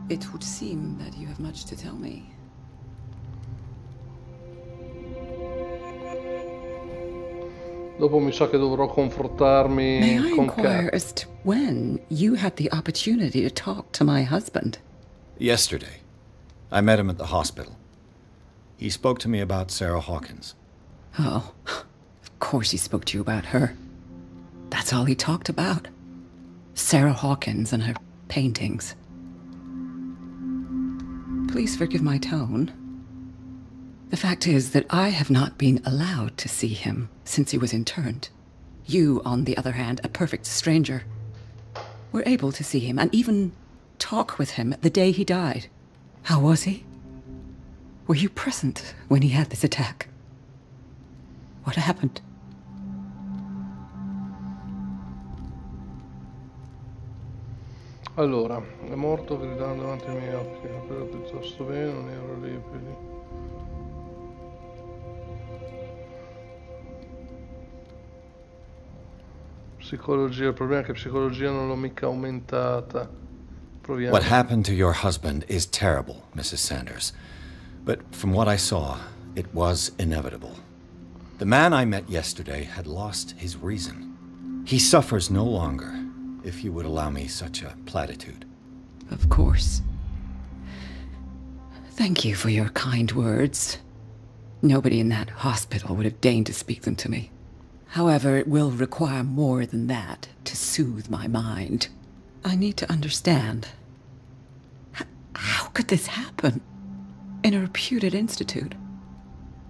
It would seem that you have much to tell me. Dopo mi sa che dovrò confrontarmi May I con inquire Kat. as to when you had the opportunity to talk to my husband? Yesterday, I met him at the hospital. He spoke to me about Sarah Hawkins. Oh, of course he spoke to you about her. That's all he talked about. Sarah Hawkins and her paintings. Please forgive my tone. The fact is that I have not been allowed to see him since he was interned. You, on the other hand, a perfect stranger, were able to see him and even talk with him the day he died. How was he? Were you present when he had this attack? What happened? Allora, è morto gridando davanti ai miei occhi, però piuttosto bene, non ero lì più lì. Psicologia, il problema è che psicologia non l'ho mica aumentata. Proviamo. What happened to your husband is terrible, Mrs. Sanders. But from what I saw, it was inevitable. The man I met yesterday had lost his reason. He suffers no longer, if you would allow me such a platitude. Of course. Thank you for your kind words. Nobody in that hospital would have deigned to speak them to me. However, it will require more than that to soothe my mind. I need to understand. How could this happen? In a reputed institute?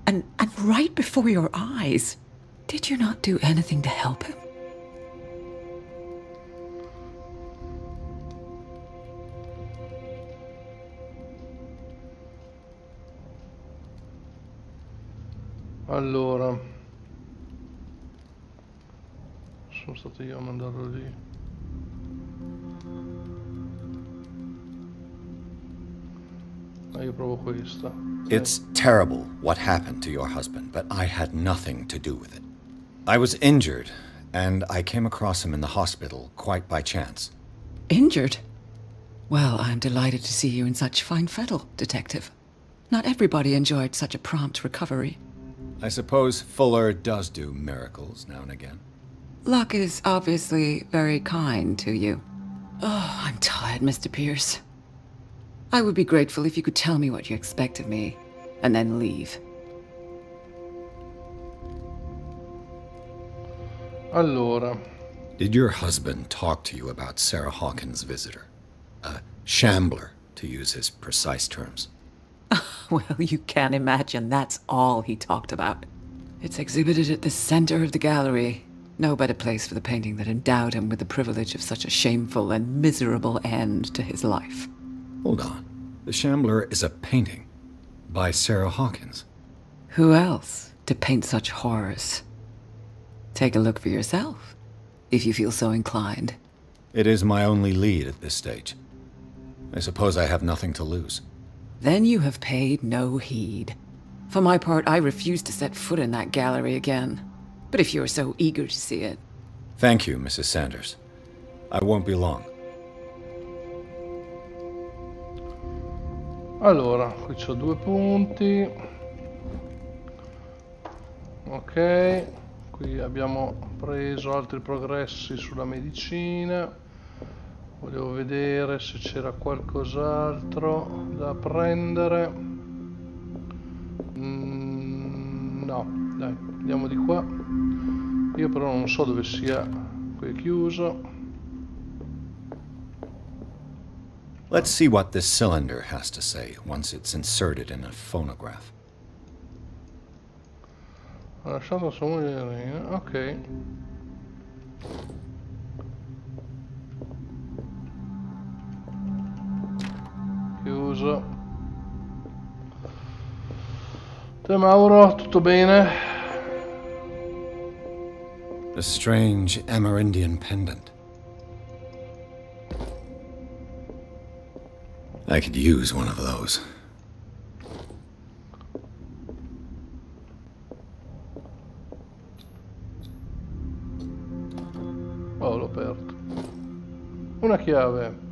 And right before your eyes? Did you not do anything to help him? Allora, sono stato io a mandarlo lì. Io provo questa. It's terrible what happened to your husband, but I had nothing to do with it. I was injured, and I came across him in the hospital quite by chance. Injured? Well, I'm delighted to see you in such fine fettle, Detective. Not everybody enjoyed such a prompt recovery. I suppose Fuller does do miracles now and again. Luck is obviously very kind to you. Oh, I'm tired, Mr. Pierce. I would be grateful if you could tell me what you expect of me, and then leave. Allora. Did your husband talk to you about Sarah Hawkins' visitor? A shambler, to use his precise terms. Well, you can imagine that's all he talked about. It's exhibited at the center of the gallery. No better place for the painting that endowed him with the privilege of such a shameful and miserable end to his life. Hold on. The Shambler is a painting by Sarah Hawkins. Who else to paint such horrors? Take a look for yourself, if you feel so inclined. It is my only lead at this stage. I suppose I have nothing to lose. Then you have paid no heed. For my part, I refuse to set foot in that gallery again. But if you're so eager to see it... Thank you, Mrs. Sanders. I won't be long. Allora, qui c'ho 2 punti. Ok, qui abbiamo preso altri progressi sulla medicina. Volevo vedere se c'era qualcos'altro da prendere. No, dai, andiamo di qua. Io però non so dove sia. Qui è chiuso. Let's see what this cylinder has to say once it's inserted in a phonograph. Ha lasciato sua moglie. Ok. Chiuso. Te Mauro, tutto bene? A strange Amerindian pendant. I could use one of those. Oh, l'ho aperto. Una chiave.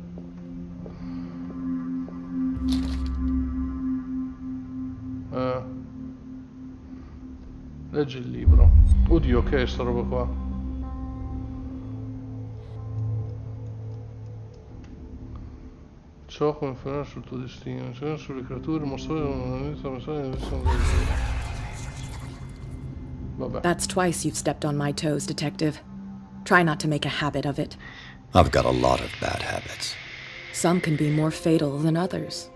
Leggi il libro. Oddio, che è sta roba qua? Ciò come farà sul tuo destino, cioè sulle creature, mostrare una Vabbè. That's twice you've stepped on my toes, Detective. Try not to make a habit of it. I've got a lot of bad habits. Some can be more fatal than others.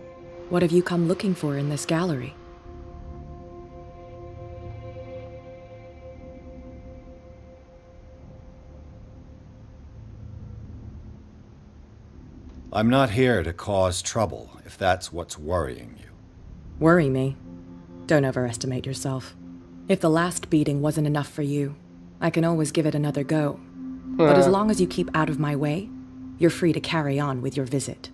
What have you come looking for in this gallery? I'm not here to cause trouble, if that's what's worrying you. Worry me? Don't overestimate yourself. If the last beating wasn't enough for you, I can always give it another go. But as long as you keep out of my way, you're free to carry on with your visit.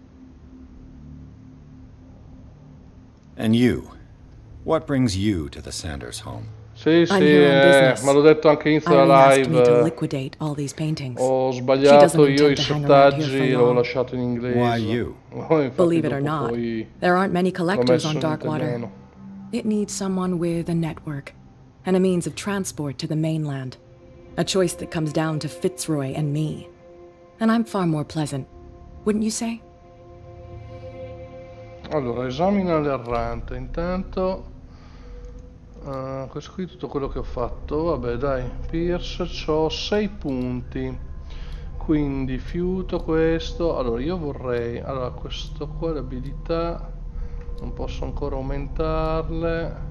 And you? What brings you to the Sanders home? Sì, sì, ma l'ho detto anche inizio della live. Ho sbagliato io i sottaggi, l'ho lasciato in inglese. Why you? Believe it or not, there aren't many collectors on Darkwater. It needs someone with a network, and a means of transport to the mainland. A choice that comes down to Fitzroy and me. And I'm far more pleasant, wouldn't you say? Allora, esamina l'errante. Intanto... questo qui è tutto quello che ho fatto. Vabbè, dai, Pierce, c'ho 6 punti. Quindi fiuto questo. Allora, io vorrei... Allora, questo qua, le abilità... Non posso ancora aumentarle.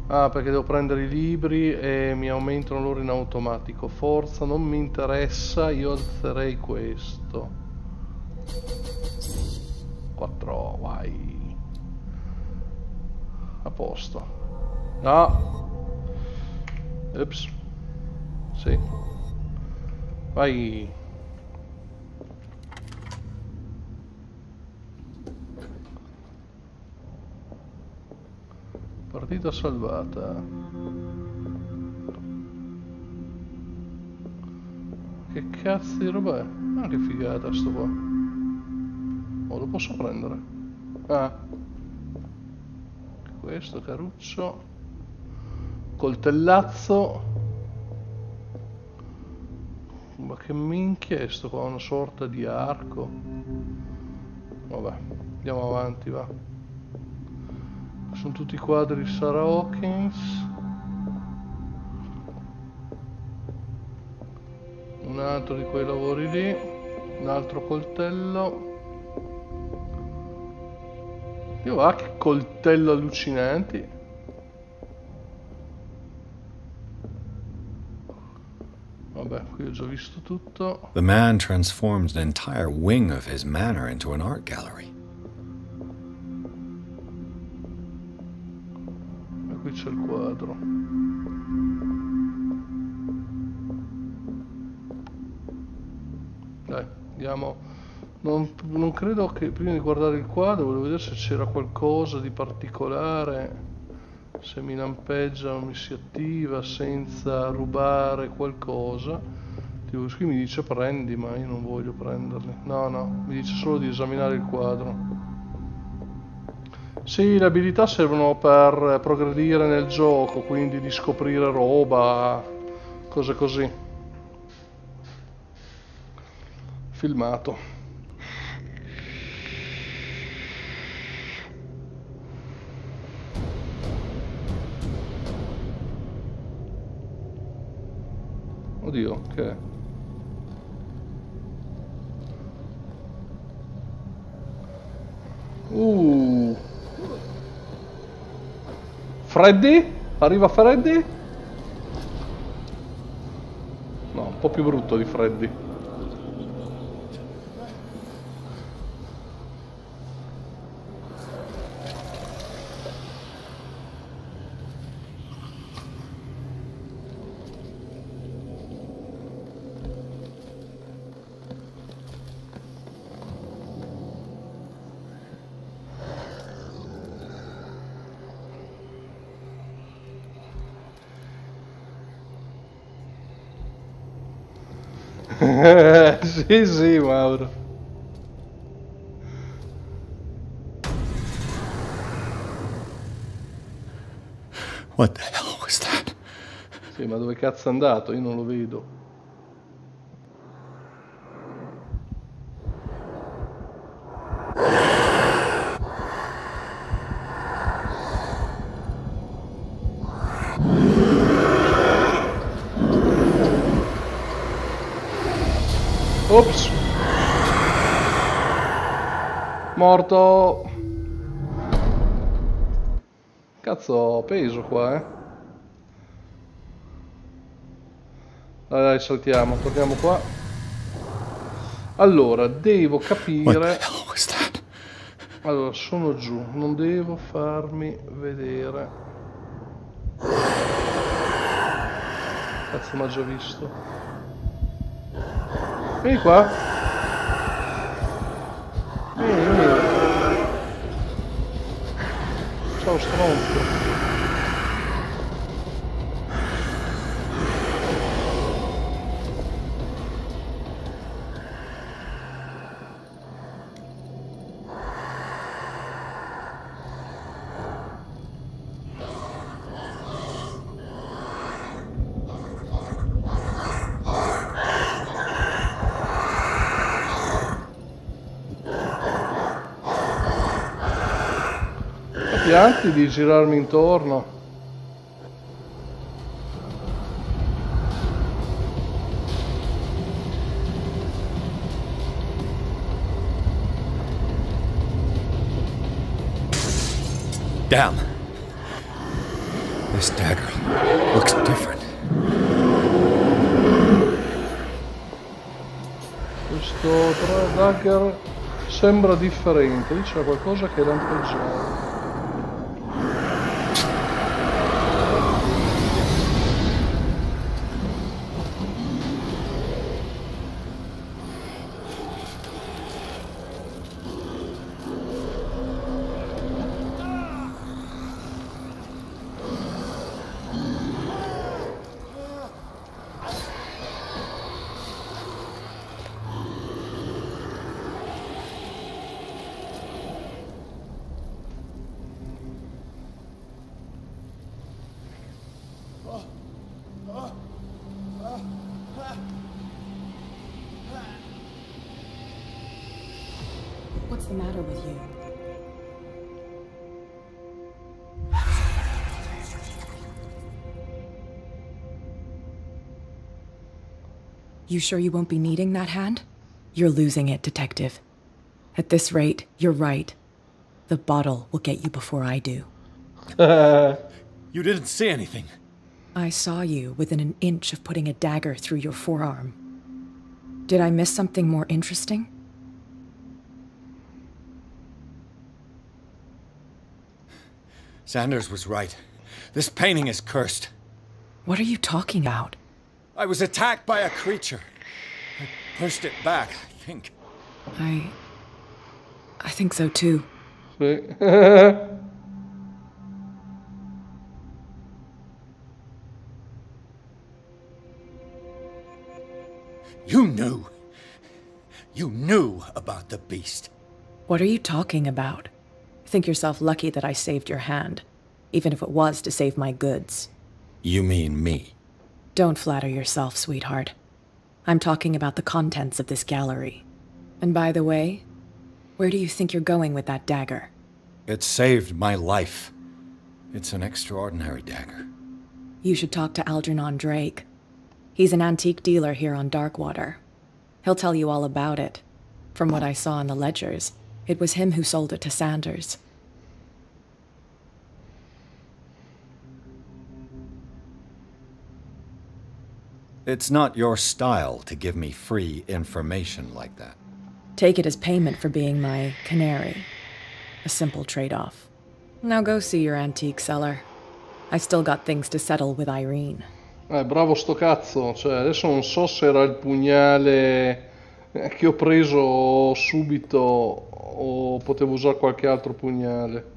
Ah, perché devo prendere i libri e mi aumentano loro in automatico. Forza non mi interessa, io alzerei questo. 4, vai. A posto. No. Ups. Sì. Vai. Partita salvata. Che cazzo di roba è? Ah, che figata sto qua. Oh, lo posso prendere? Ah. Questo caruccio. Coltellazzo. Ma che minchia è sto qua? Una sorta di arco. Vabbè, andiamo avanti, va. Sono tutti quadri di Sarah Hawkins. Un altro di quei lavori lì. Un altro coltello. Dio va, che coltello allucinanti. Vabbè, qui ho già visto tutto. The man transformed an entire wing of his manor into an art gallery. E qui c'è il quadro. Dai, andiamo. Non credo che prima di guardare il quadro volevo vedere se c'era qualcosa di particolare, se mi lampeggia o mi si attiva senza rubare qualcosa. Tipo, qui mi dice prendi, ma io non voglio prenderli. No, no, mi dice solo di esaminare il quadro. Sì, le abilità servono per progredire nel gioco, quindi di scoprire roba, cose così. Filmato. Oddio, che è? Freddy? Arriva Freddy? No, un po' più brutto di Freddy. Sì, sì, Mauro. What the hell was that? Sì, ma dove cazzo è andato? Io non lo vedo. Ops. Morto. Cazzo, peso qua, eh. Dai, saltiamo, torniamo qua. Allora, devo capire... Allora, sono giù, non devo farmi vedere. Cazzo, mi ha già visto. Vieni qua. Vieni. Ciao, stronzo. Pianti di girarmi intorno. Damn. This dagger looks different. Questo dagger sembra differente. Lì c'è qualcosa che lampeggiava. What's the matter with you? You sure you won't be needing that hand? You're losing it, Detective. At this rate, you're right. The bottle will get you before I do. You didn't see anything. I saw you within an inch of putting a dagger through your forearm. Did I miss something more interesting? Sanders was right. This painting is cursed. What are you talking about? I was attacked by a creature. I pushed it back, I think. I think so too. You knew. You knew about the beast. What are you talking about? Think yourself lucky that I saved your hand, even if it was to save my goods. You mean me? Don't flatter yourself, sweetheart. I'm talking about the contents of this gallery. And by the way, where do you think you're going with that dagger? It saved my life. It's an extraordinary dagger. You should talk to Algernon Drake. He's an antique dealer here on Darkwater. He'll tell you all about it. From what I saw in the ledgers, It was him who sold it to Sanders. It's not your style to give me free information like that. Take it as payment for being my canary. A simple trade-off. Now go see your antique seller. I still got things to settle with Irene. Bravo sto cazzo, cioè adesso non so se era il pugnale che ho preso subito o potevo usare qualche altro pugnale.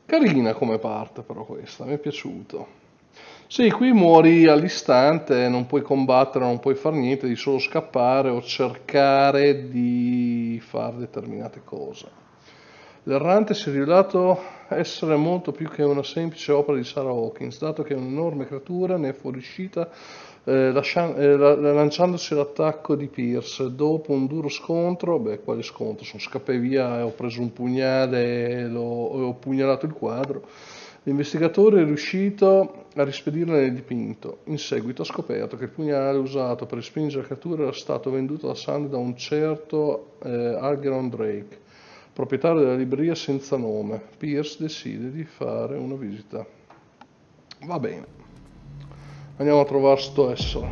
Carina come parte però questa, mi è piaciuto. Sì, qui muori all'istante, non puoi combattere, non puoi fare niente, devi solo scappare o cercare di fare determinate cose. L'errante si è rivelato essere molto più che una semplice opera di Sarah Hawkins, dato che è un'enorme creatura ne è fuoriuscita lanciandosi all'attacco di Pierce. Dopo un duro scontro, quale scontro? Sono scappato via e ho preso un pugnale e ho pugnalato il quadro. L'investigatore è riuscito a rispedirla nel dipinto. In seguito ha scoperto che il pugnale usato per respingere la creatura era stato venduto da Sandy da un certo Algernon Drake, proprietario della libreria senza nome. Pierce decide di fare una visita. Va bene. Andiamo a trovare sto essere.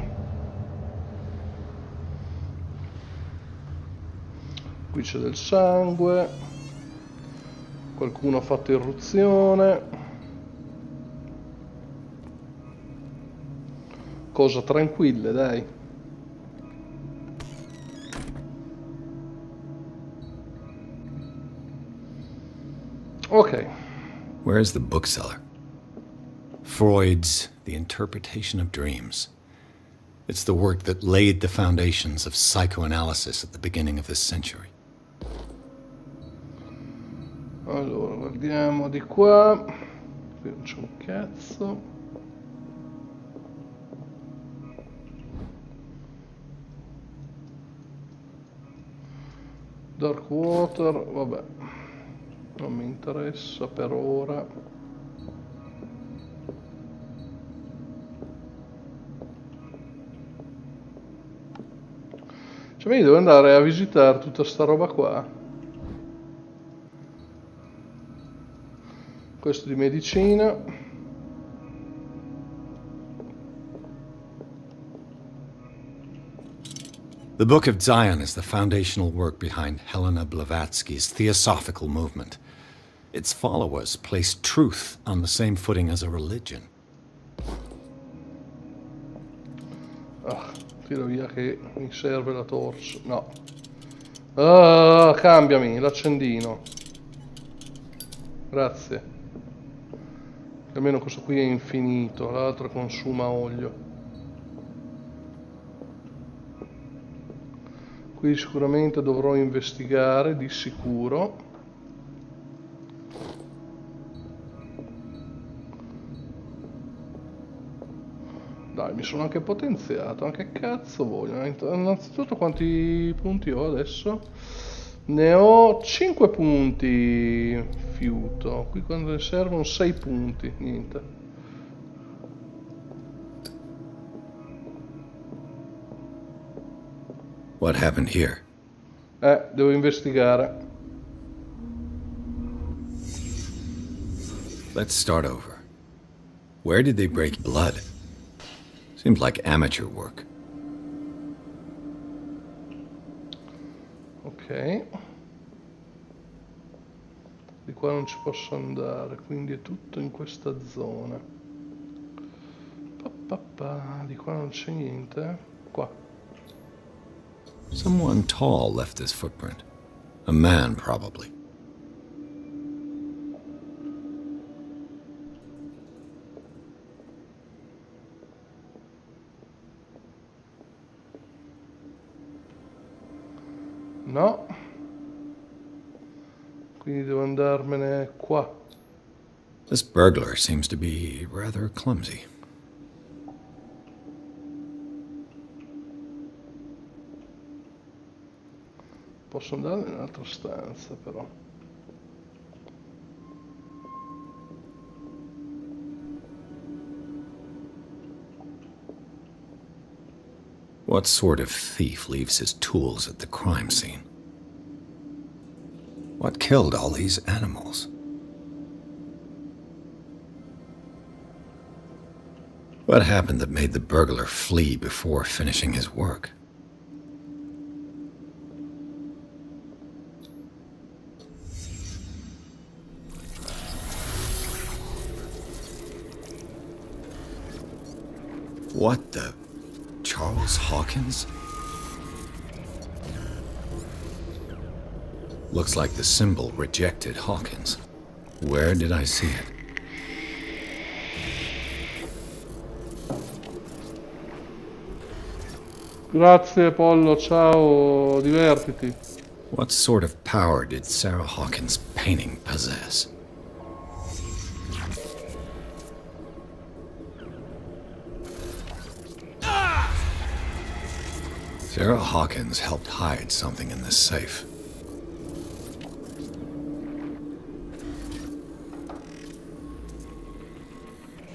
Qui c'è del sangue. Qualcuno ha fatto irruzione. Cosa tranquille, dai. Ok. Where's the bookseller? Freud's The Interpretation of Dreams. It's the work that laid the foundations of psychoanalysis at the beginning of this century. Allora, guardiamo di qua. Qui non c'è un cazzo. Dark Water, vabbè. Non mi interessa per ora. Cioè, io devo andare a visitare tutta sta roba qua. Questo di medicina. The Book of Zion is the foundational work behind Helena Blavatsky's theosophical movement. Its followers place truth on the same footing as a religion. Tiro via che mi serve la torcia. No. Cambiami l'accendino. Grazie. Almeno questo qui è infinito, l'altro consuma olio. Qui sicuramente dovrò investigare, di sicuro. Dai, mi sono anche potenziato, anche cazzo voglio. Innanzitutto quanti punti ho adesso? Ne ho 5 punti fiuto. Qui quando ne servono 6 punti, niente. What happened here? Devo investigare. Let's start over. Where did they break blood? Seems like amateur work. Ok. Di qua non ci posso andare, quindi è tutto in questa zona. Di qua non c'è niente. Qua. Someone tall left this footprint. A man, probably. No. Quindi devo andarmene qua. This burglar seems to be rather clumsy. Posso andare in un'altra stanza però. What sort of thief leaves his tools at the crime scene? What killed all these animals? What happened that made the burglar flee before finishing his work? What the... Charles Hawkins? Looks like the symbol rejected Hawkins. Where did I see it? Grazie Pollo, ciao, divertiti. What sort of power did Sarah Hawkins' painting possess? Sarah Hawkins helped hide something in this safe.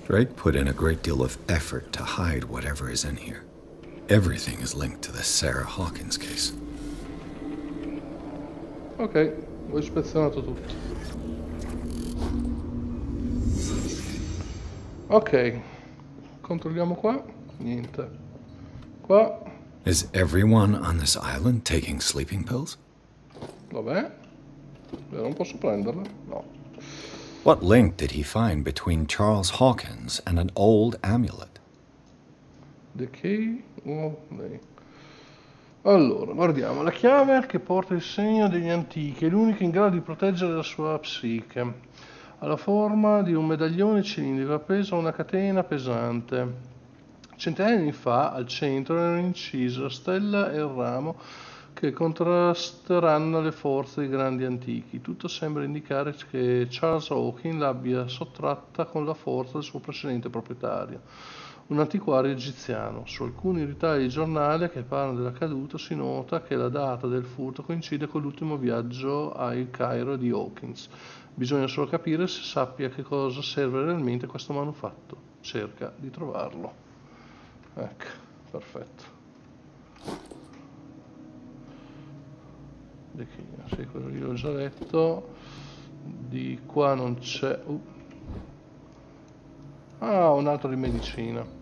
Drake put in a great deal of effort to hide whatever is in here. Everything is linked to the Sarah Hawkins case. Ok, ho ispezionato tutto. Ok, controlliamo qua. Niente. Qua. Is everyone on this island taking sleeping pills? Vabbè. Non posso prenderla? No. What link did he find between Charles Hawkins and an old amulet? The key? Oh, lei. Allora, guardiamo. La chiave che porta il segno degli antichi è l'unica in grado di proteggere la sua psiche. Ha la forma di un medaglione cilindrico appeso a una catena pesante. Centinaia di anni fa, al centro, erano incise la stella e il ramo che contrasteranno le forze dei grandi antichi. Tutto sembra indicare che Charles Hawkins l'abbia sottratta con la forza del suo precedente proprietario, un antiquario egiziano. Su alcuni ritagli di giornale che parlano della caduta si nota che la data del furto coincide con l'ultimo viaggio al Cairo di Hawkins. Bisogna solo capire se sappia che cosa serve realmente questo manufatto. Cerca di trovarlo. Ecco, perfetto. Sì, quello lì l'ho già letto. Di qua non c'è. Ah, un altro di medicina.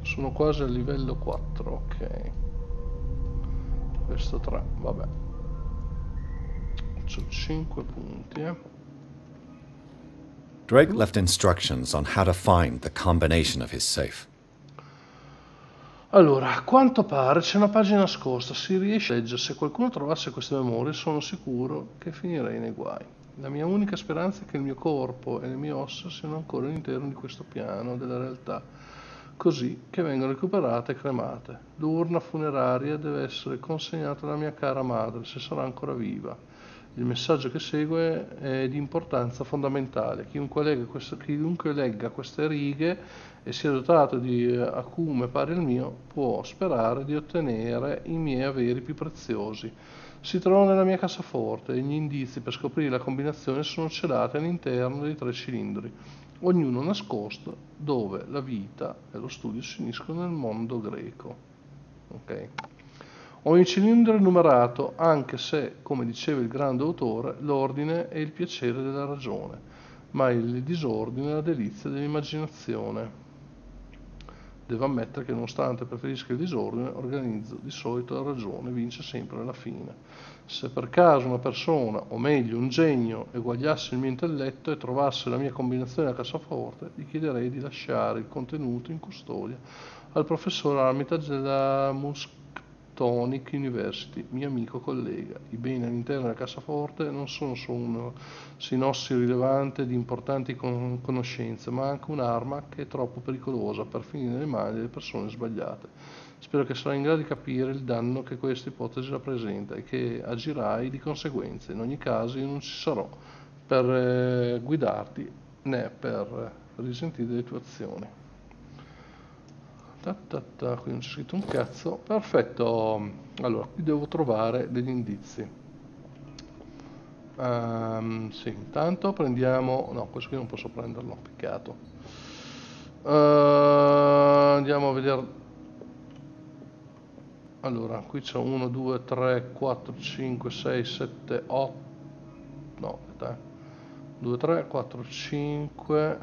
Sono quasi al livello 4, ok. Questo 3, vabbè. C'ho 5 punti, Drake left instructions on how to find the combination of his safe. Allora, a quanto pare c'è una pagina nascosta, si riesce a leggere. Se qualcuno trovasse queste memorie sono sicuro che finirei nei guai. La mia unica speranza è che il mio corpo e le mie ossa siano ancora all'interno di questo piano della realtà, così che vengano recuperate e cremate. L'urna funeraria deve essere consegnata alla mia cara madre, se sarà ancora viva. Il messaggio che segue è di importanza fondamentale. Chiunque legga queste righe e sia dotato di acume pari al mio, può sperare di ottenere i miei averi più preziosi. Si trovano nella mia cassaforte e gli indizi per scoprire la combinazione sono celati all'interno dei 3 cilindri, ognuno nascosto dove la vita e lo studio si uniscono nel mondo greco. Ok. Ogni cilindro è numerato, anche se, come diceva il grande autore, l'ordine è il piacere della ragione, ma il disordine è la delizia dell'immaginazione. Devo ammettere che nonostante preferisca il disordine, organizzo di solito la ragione vince sempre alla fine. Se per caso una persona, o meglio un genio, eguagliasse il mio intelletto e trovasse la mia combinazione alla cassaforte, gli chiederei di lasciare il contenuto in custodia al professor Armitage della Tonic University, mio amico collega. I beni all'interno della cassaforte non sono solo un sinossi rilevante di importanti conoscenze, ma anche un'arma che è troppo pericolosa per finire nelle mani delle persone sbagliate. Spero che sarai in grado di capire il danno che questa ipotesi rappresenta e che agirai di conseguenza. In ogni caso io non ci sarò per guidarti né per risentire delle tue azioni. Qui non c'è scritto un cazzo. Perfetto. Allora, qui devo trovare degli indizi. Sì, intanto prendiamo... No, questo qui non posso prenderlo, peccato. Andiamo a vedere... Allora, qui c'è 1, 2, 3, 4, 5, 6, 7, 8... No, aspetta. 2, 3, 4, 5,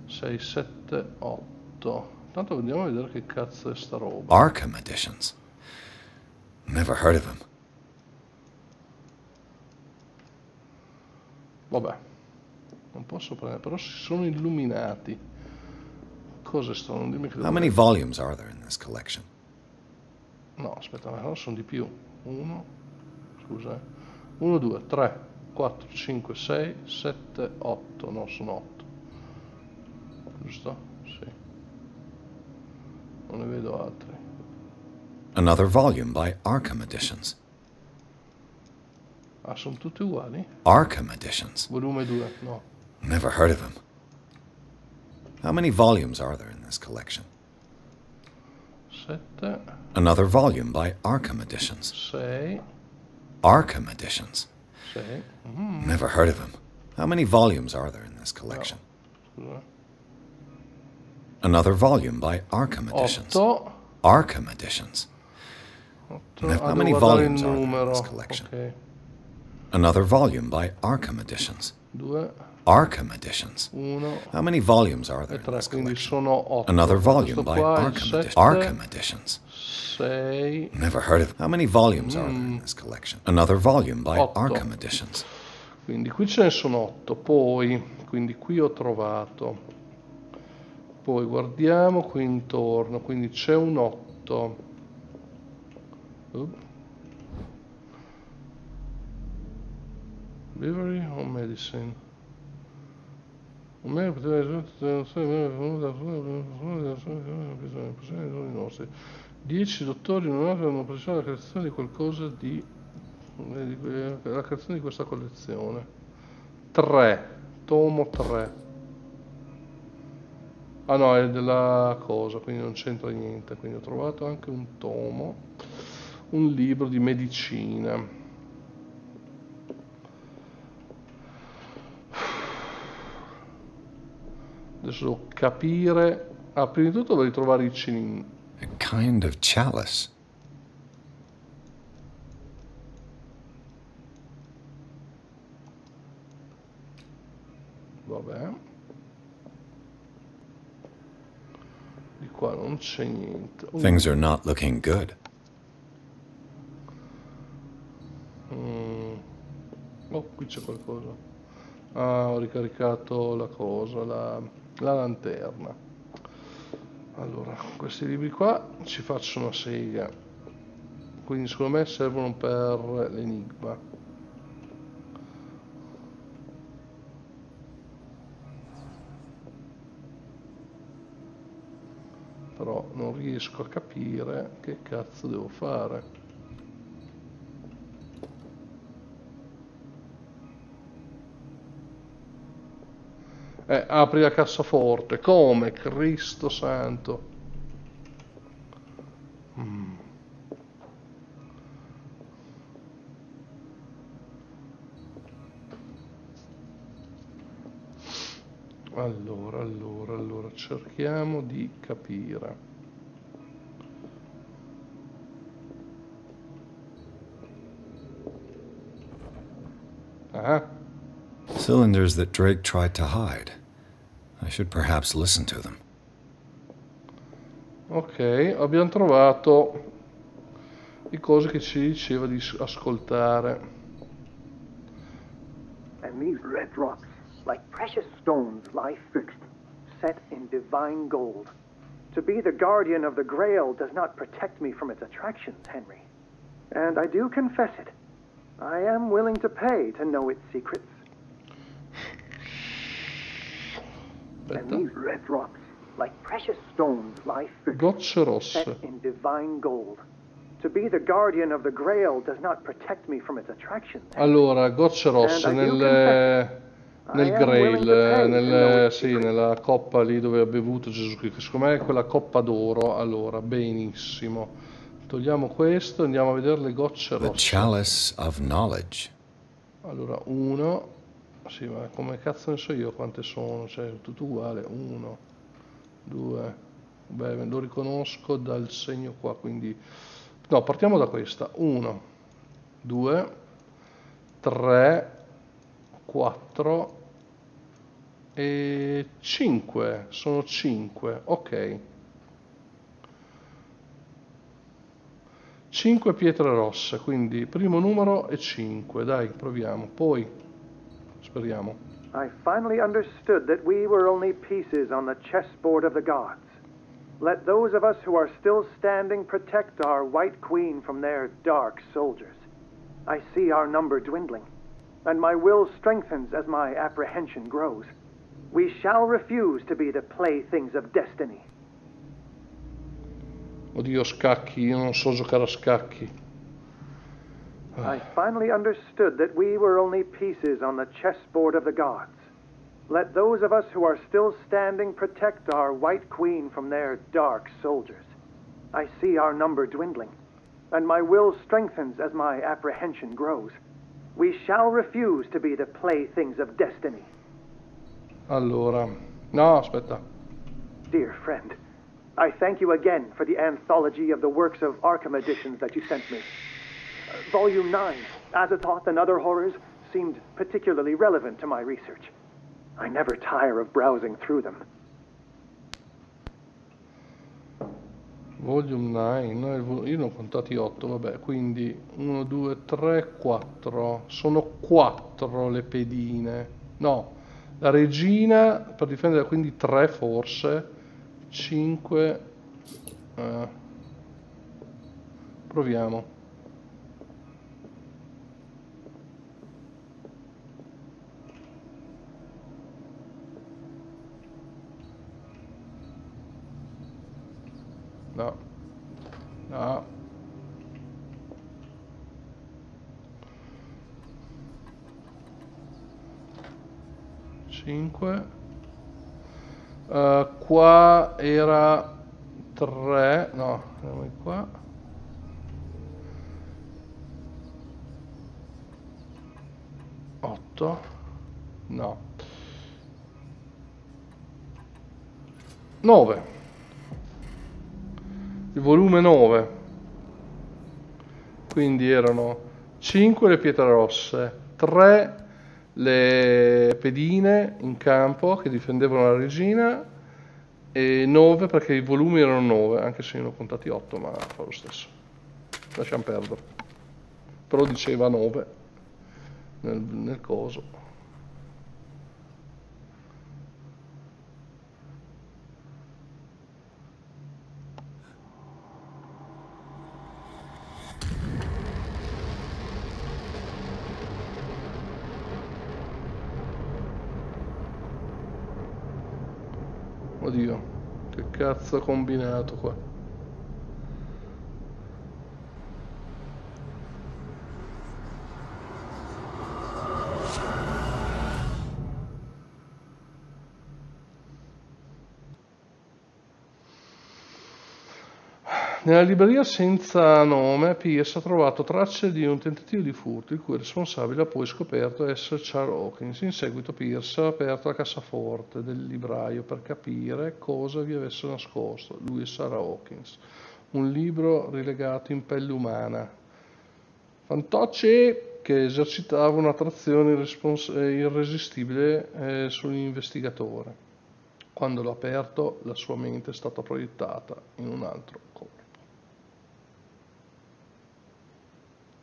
6, 7, 8... Tanto andiamo a vedere che cazzo è sta roba. Arkham Editions. Never heard of him. Vabbè, non posso prendere, però si sono illuminati. Cosa stanno? Non dimmi che How many volumes are there in this collection? No, aspetta, ma sono di più. 1, scusa. 1, 2, 3, 4, 5, 6, 7, 8. No, sono 8. Giusto? Sì. Non ne vedo altri. Another volume by Arkham Editions. Ah, sono tutti uguali? Arkham Editions. Volume 2, no. Never heard of him. How many volumes are there in this collection? 7. Another volume by Arkham Editions. 6. Arkham Editions. 6. Never heard of him. How many volumes are there in this collection? No. Scusa. Another volume by Arkham Editions. 8. Arkham Editions. 8. How many volumes are there in this collection? Okay. Another volume by Arkham Editions. 2. Arkham Editions. 1. How many volumes are there E 3, in this quindi collection? sono 8. Another volume by Arkham Editions. 6. Never heard of. How many volumes are there in this collection? Another volume by 8. Arkham Editions. Quindi qui ce ne sono 8. Poi, quindi qui ho trovato. Poi guardiamo qui intorno. Quindi c'è un 8. Livery o medicine? Un me poteva 10 dottori non hanno preso la creazione di qualcosa di la creazione di questa collezione. 3, tomo 3. Ah no, è della cosa, quindi non c'entra niente. Quindi ho trovato anche un tomo, un libro di medicina. Adesso devo capire. Prima di tutto devo ritrovare i cilindri. A kind of chalice. Vabbè. Di qua non c'è niente. Things are not looking good. Oh, qui c'è qualcosa. Ah, ho ricaricato la cosa, la lanterna. Allora, questi libri qua ci faccio una sega. Quindi secondo me servono per l'enigma. Però non riesco a capire che cazzo devo fare. Apri la cassaforte. Come? Cristo santo. Allora, cerchiamo di capire. Cylinders that Drake tried to hide. I should perhaps listen to them. Ok, abbiamo trovato le cose che ci diceva di ascoltare. And these red rocks, like precious stones, lie fixed, set in divine gold. To be the guardian of the Grail does not protect me from its attractions, Henry. And I do confess it. I am willing to pay to know its secrets. And these red rocks, like precious stones lie gocce rosse. set in divine gold. To be the guardian of the Grail does not protect me from its attraction. Allora, gocce rosse nel Grail, sì, nella coppa lì dove ha bevuto Gesù Cristo. Secondo me è quella coppa d'oro. Allora, benissimo. Togliamo questo, andiamo a vedere le gocce rosse. The chalice of knowledge. Allora, 1. Sì, ma come cazzo ne so io quante sono? Cioè, tutto uguale. 1, 2. Beh, lo riconosco dal segno qua, quindi... No, partiamo da questa. 1, 2, 3, 4 e 5. Sono 5. Ok. 5 pietre rosse, quindi primo numero è 5. Dai, proviamo. Poi, speriamo. I finally understood that we were only pieces on the chessboard of the gods. Let those of us who are still standing protect our White Queen from their dark soldiers. I see our number dwindling, and my will strengthens as my apprehension grows. We shall refuse to be the playthings of destiny. Oddio, scacchi, io non so giocare a scacchi. I finally understood that we were only pieces on the chessboard of the gods. Let those of us who are still standing protect our White Queen from their dark soldiers. I see our number dwindling, and my will strengthens as my apprehension grows. We shall refuse to be the playthings of destiny. Allora, no, aspetta. Dear friend, I thank you again for the anthology of the works of Arkham editions that you sent me. Volume 9, Azathoth and Other Horrors, seemed particularly relevant to my research. I never tire of browsing through them. Volume 9, no, io ne ho contati 8, vabbè, quindi 1, 2, 3, 4. Sono 4 le pedine. No, la regina per difendere, quindi 3 forse. 5. Proviamo. No. No. Cinque. Qua era 3. No, andiamo di qua. 8. No. 9. Il volume 9, quindi erano 5 le pietre rosse, 3 le pedine in campo che difendevano la regina e 9 perché i volumi erano 9, anche se io ne ho contati 8, ma fa lo stesso, lasciamo perdere, però diceva 9 nel coso. Oddio, che cazzo ha combinato qua? Nella libreria senza nome, Pierce ha trovato tracce di un tentativo di furto, il cui responsabile ha poi scoperto essere Charles Hawkins. In seguito Pierce ha aperto la cassaforte del libraio per capire cosa vi avesse nascosto lui e Sarah Hawkins. Un libro rilegato in pelle umana. Fantocci che esercitava un'attrazione irresistibile sull'investigatore. Quando l'ha aperto, la sua mente è stata proiettata in un altro corpo.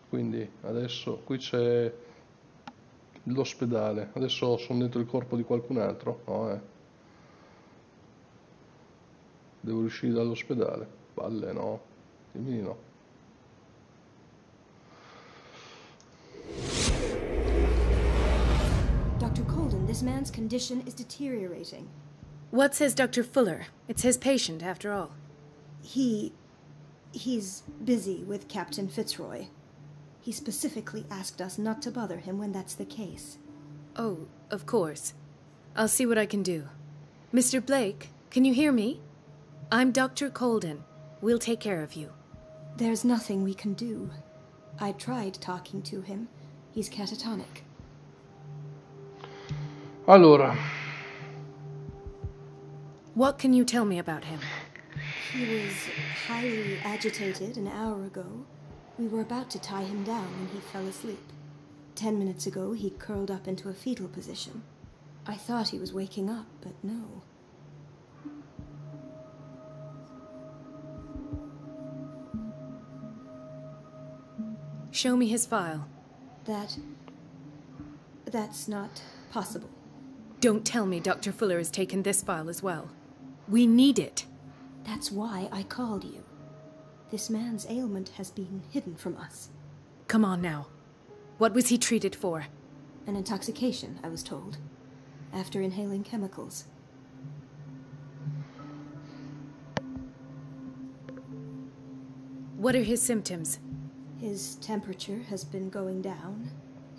Quindi adesso qui c'è l'ospedale, adesso sono dentro il corpo di qualcun altro, no devo uscire dall'ospedale, balle no, dimmi di no. Dr. Colden, this man's condition is deteriorating. What says Dr. Fuller? It's his patient, after all. He's busy with Captain Fitzroy. He specifically asked us not to bother him when that's the case. Oh, of course. I'll see what I can do. Mr. Blake, can you hear me? I'm Dr. Colden. We'll take care of you. There's nothing we can do. I tried talking to him. He's catatonic. Allora. What can you tell me about him? He was highly agitated an hour ago. We were about to tie him down when he fell asleep. 10 minutes ago, he curled up into a fetal position. I thought he was waking up, but no. Show me his file. That's not possible. Don't tell me Dr. Fuller has taken this file as well. We need it. That's why I called you. This man's ailment has been hidden from us. Come on now. What was he treated for? An intoxication, I was told. After inhaling chemicals. What are his symptoms? His temperature has been going down.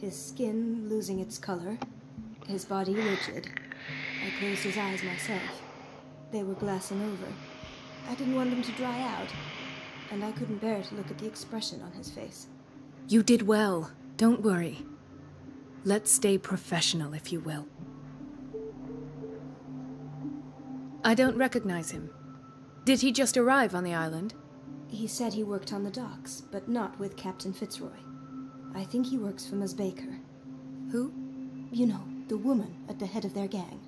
His skin losing its color. His body rigid. I closed his eyes myself. They were glassing over. I didn't want them to dry out. And I couldn't bear to look at the expression on his face. You did well. Don't worry. Let's stay professional, if you will. I don't recognize him. Did he just arrive on the island? He said he worked on the docks, but not with Captain Fitzroy. I think he works for Ms. Baker. Who? You know, the woman at the head of their gang.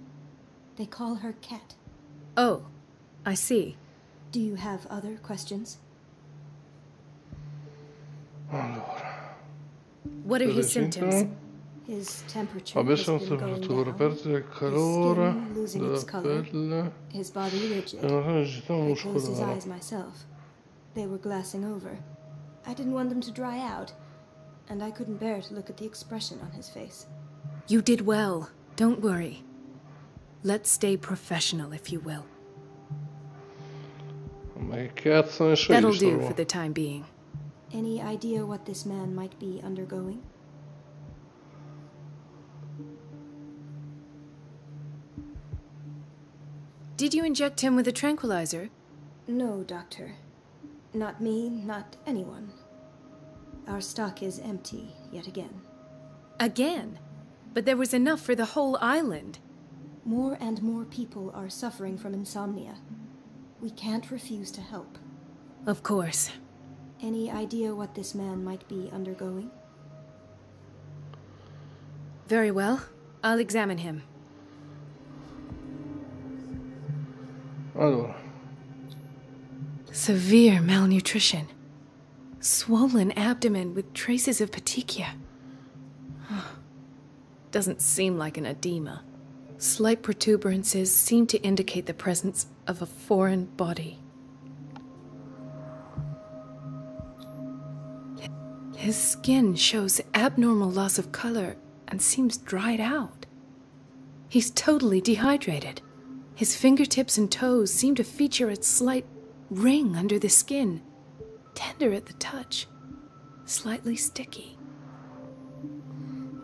They call her Cat. Oh, I see. Do you have other questions? Allora. What are his symptoms? His temperature has been going down. His skin losing its color. His body rigid. I closed his eyes myself. They were glassing over. I didn't want them to dry out, and I couldn't bear to look at the expression on his face. You did well. Don't worry. Let's stay professional, if you will. Ma che cazzo ne so That'll io, do for the time being. Any idea what this man might be undergoing? Did you inject him with a tranquilizer? No, Doctor. Not me, not anyone. Our stock is empty, yet again. Again? But there was enough for the whole island. More and more people are suffering from insomnia. We can't refuse to help. Of course. Any idea what this man might be undergoing? Very well. I'll examine him. Allora. Severe malnutrition. Swollen abdomen with traces of petechia. Doesn't seem like an edema. Slight protuberances seem to indicate the presence of a foreign body. His skin shows abnormal loss of color and seems dried out. He's totally dehydrated. His fingertips and toes seem to feature a slight ring under the skin, tender at the touch, slightly sticky.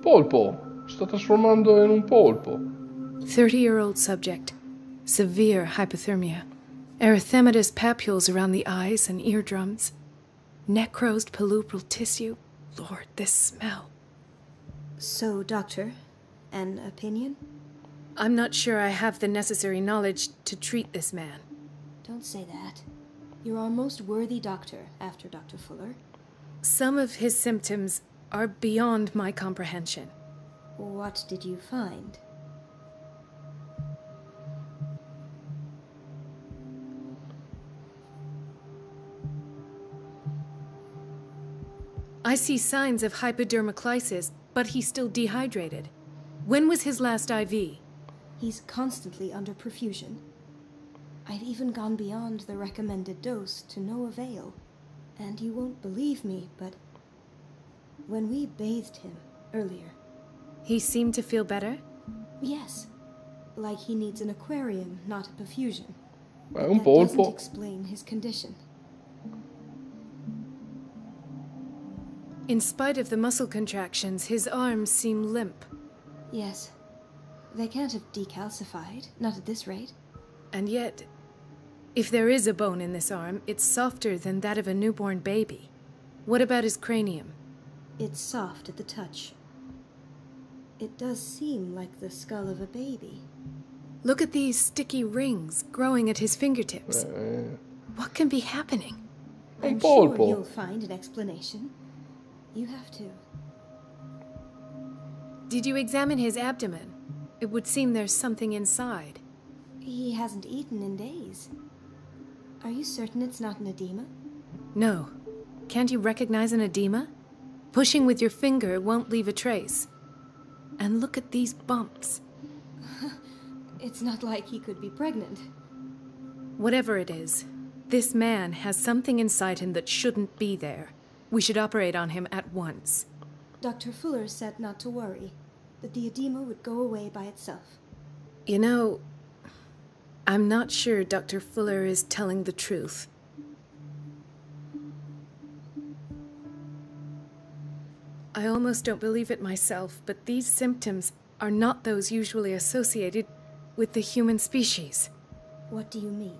Polpo. Sto trasformando in un polpo. 30-year-old subject. Severe hypothermia. Erythematous papules around the eyes and eardrums. Necrosed palpebral tissue. Lord, this smell. So, Doctor, an opinion? I'm not sure I have the necessary knowledge to treat this man. Don't say that. You're our most worthy doctor after Dr. Fuller. Some of his symptoms are beyond my comprehension. What did you find? I see signs of hypodermoclysis, but he's still dehydrated. When was his last IV? He's constantly under perfusion. I've even gone beyond the recommended dose to no avail. And you won't believe me, but when we bathed him earlier... He seemed to feel better? Yes. Like he needs an aquarium, not a perfusion. È un That polpo. doesn't explain his condition. In spite of the muscle contractions, his arms seem limp. Yes. They can't have decalcified, not at this rate. And yet, if there is a bone in this arm, it's softer than that of a newborn baby. What about his cranium? It's soft at the touch. It does seem like the skull of a baby. Look at these sticky rings growing at his fingertips. What can be happening? I'm sure you'll find an explanation. You have to. Did you examine his abdomen? It would seem there's something inside. He hasn't eaten in days. Are you certain it's not an edema? No. Can't you recognize an edema? Pushing with your finger won't leave a trace. And look at these bumps. It's not like he could be pregnant. Whatever it is, this man has something inside him that shouldn't be there. We should operate on him at once. Dr. Fuller said not to worry, that the edema would go away by itself. You know, I'm not sure Dr. Fuller is telling the truth. I almost don't believe it myself, but these symptoms are not those usually associated with the human species. What do you mean?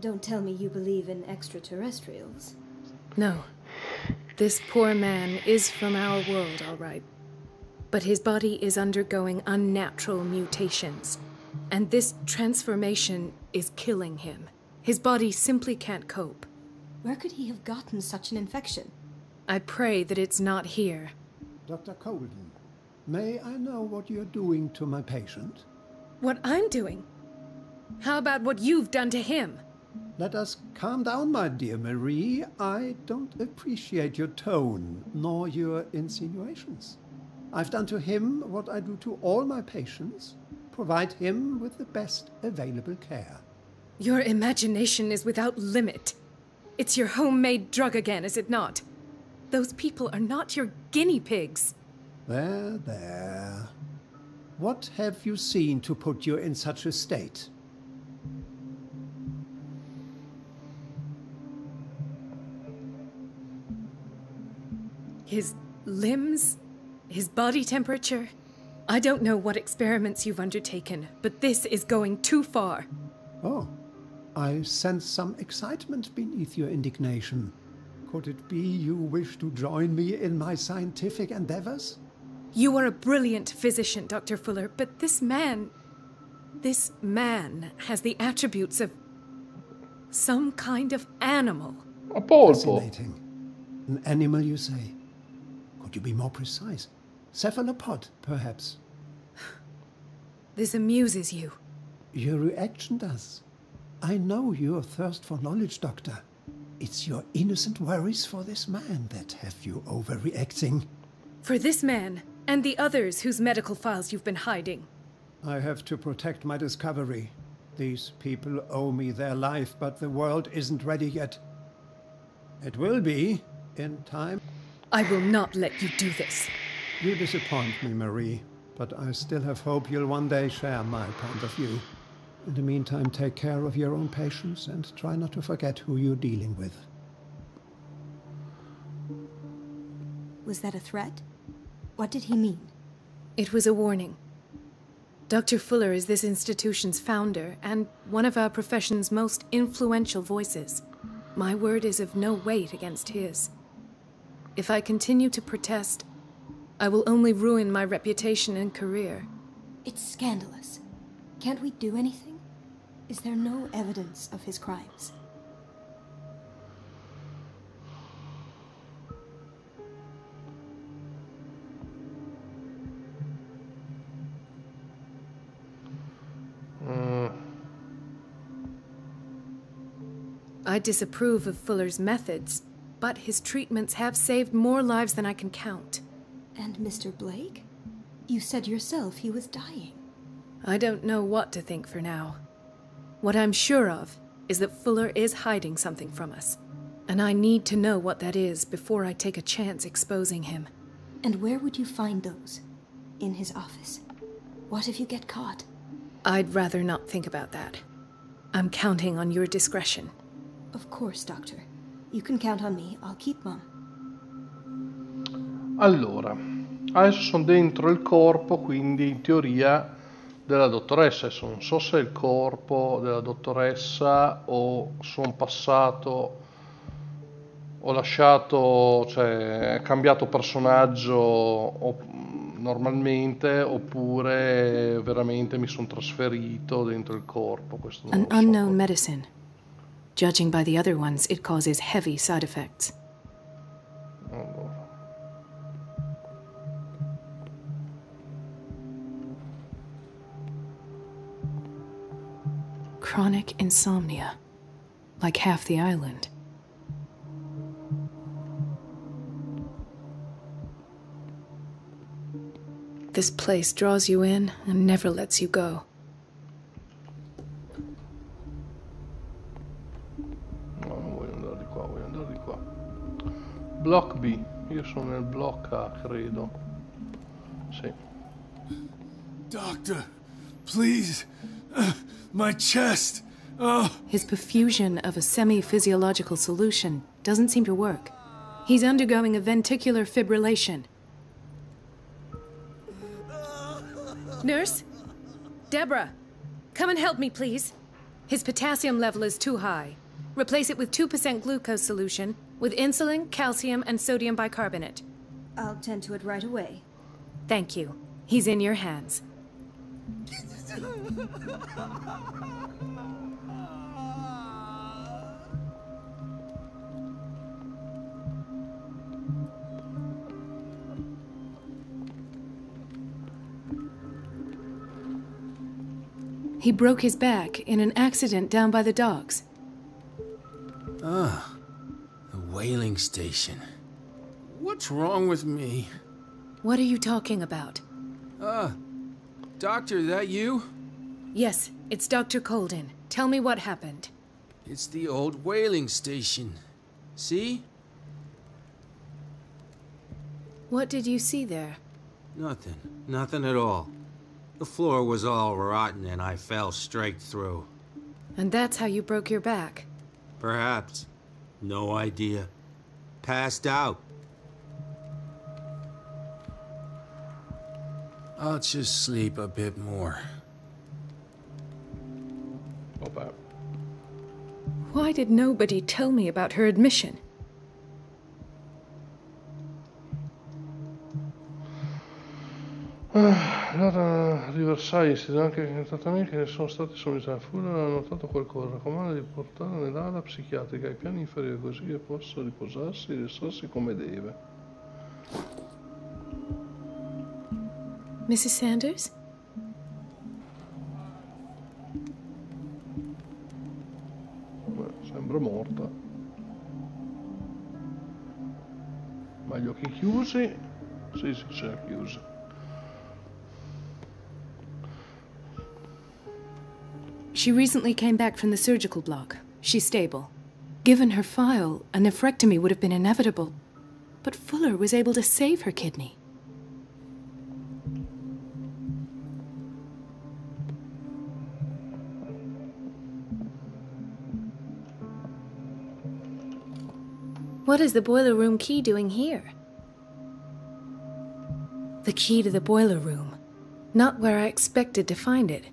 Don't tell me you believe in extraterrestrials. No. This poor man is from our world, all right. But his body is undergoing unnatural mutations. And this transformation is killing him. His body simply can't cope. Where could he have gotten such an infection? I pray that it's not here. Dr. Colden, may I know what you're doing to my patient? What I'm doing? How about what you've done to him? Let us calm down, my dear Marie. I don't appreciate your tone, nor your insinuations. I've done to him what I do to all my patients. Provide him with the best available care. Your imagination is without limit. It's your homemade drug again, is it not? Those people are not your guinea pigs. There, there. What have you seen to put you in such a state? His limbs? His body temperature? I don't know what experiments you've undertaken, but this is going too far. Oh, I sense some excitement beneath your indignation. Could it be you wish to join me in my scientific endeavors? You are a brilliant physician, Dr. Fuller, but this man has the attributes of some kind of animal. A polpo. Fascinating. An animal, you say? Could you be more precise? Cephalopod, perhaps? This amuses you. Your reaction does. I know your thirst for knowledge, Doctor. It's your innocent worries for this man that have you overreacting. For this man, and the others whose medical files you've been hiding. I have to protect my discovery. These people owe me their life, but the world isn't ready yet. It will be, in time. I will not let you do this. You disappoint me, Marie, but I still have hope you'll one day share my point of view. In the meantime, take care of your own patients and try not to forget who you're dealing with. Was that a threat? What did he mean? It was a warning. Dr. Fuller is this institution's founder and one of our profession's most influential voices. My word is of no weight against his. If I continue to protest, I will only ruin my reputation and career. It's scandalous. Can't we do anything? Is there no evidence of his crimes? I disapprove of Fuller's methods, but his treatments have saved more lives than I can count. And Mr. Blake? You said yourself he was dying. I don't know what to think for now. What I'm sure of is that Fuller is hiding something from us, and I need to know what that is before I take a chance exposing him. And where would you find those? In his office? What if you get caught? I'd rather not think about that. I'm counting on your discretion. Of course, Doctor. You can count on me. I'll keep Mom. Allora, adesso sono dentro il corpo, quindi in teoria della dottoressa. Adesso non so se è il corpo della dottoressa o sono passato, ho lasciato, cioè cambiato personaggio normalmente, oppure veramente mi sono trasferito dentro il corpo. Questo non An lo so. unknown medicine. Judging by the other ones, it causes heavy side effects. Allora. Chronic insomnia, like half the island. This place draws you in and never lets you go. No, non voglio andare di qua, voglio andare di qua. Block B, io sono nel block A, credo. Sì. Doctor, please. My chest. Oh. His perfusion of a semi-physiological solution doesn't seem to work. He's undergoing a ventricular fibrillation. Nurse? Deborah, come and help me, please. His potassium level is too high. Replace it with 2% glucose solution with insulin, calcium, and sodium bicarbonate. I'll tend to it right away. Thank you. He's in your hands. He broke his back in an accident down by the docks. Ah, the whaling station. What's wrong with me? What are you talking about? Doctor, that you? Yes, it's Dr. Colden. Tell me what happened. It's the old whaling station. See? What did you see there? Nothing. Nothing at all. The floor was all rotten and I fell straight through. And that's how you broke your back? Perhaps. No idea. Passed out. I'll just sleep a bit more. Why did nobody tell me about her admission? Allora, riversai anche trattamenti che sono stati somministrati. Fuller ha notato qualcosa. Raccomanda di portarla nell'ala psichiatrica ai piani inferiori così che possa riposarsi e rilassarsi come deve. Mrs. Sanders? Beh, sembra morta. Ma gli occhi chiusi? Sì, sì, ce li ha chiusi. She recently came back from the surgical block. She's stable. Given her file, a nephrectomy would have been inevitable. But Fuller was able to save her kidney. What is the boiler room key doing here? The key to the boiler room. Not where I expected to find it.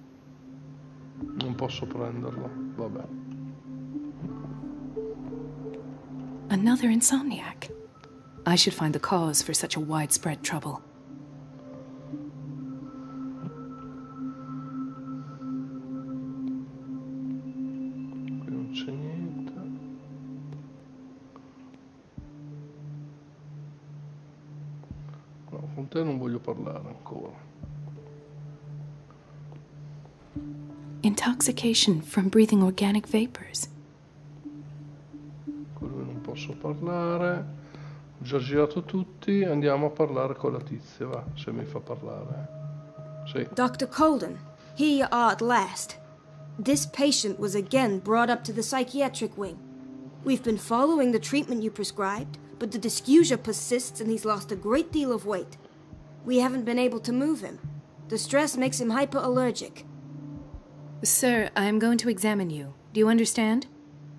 Non posso prenderlo, vabbè. Another insomniac. I should find the cause for such a widespread trouble. Qui non c'è niente. No, con te non voglio parlare ancora. Intoxication from breathing organic vapors. Con lui non posso parlare. Ho già girato tutti, andiamo a parlare con la tizia, va, se mi fa parlare. Sì. Dr. Colden, here you are at last. This patient was again brought up to the psychiatric wing. We've been following the treatment you prescribed, but the dysgeusia persists and he's lost a great deal of weight. We haven't been able to move him. The stress makes him hyperallergic. Sir, I am going to examine you. Do you understand?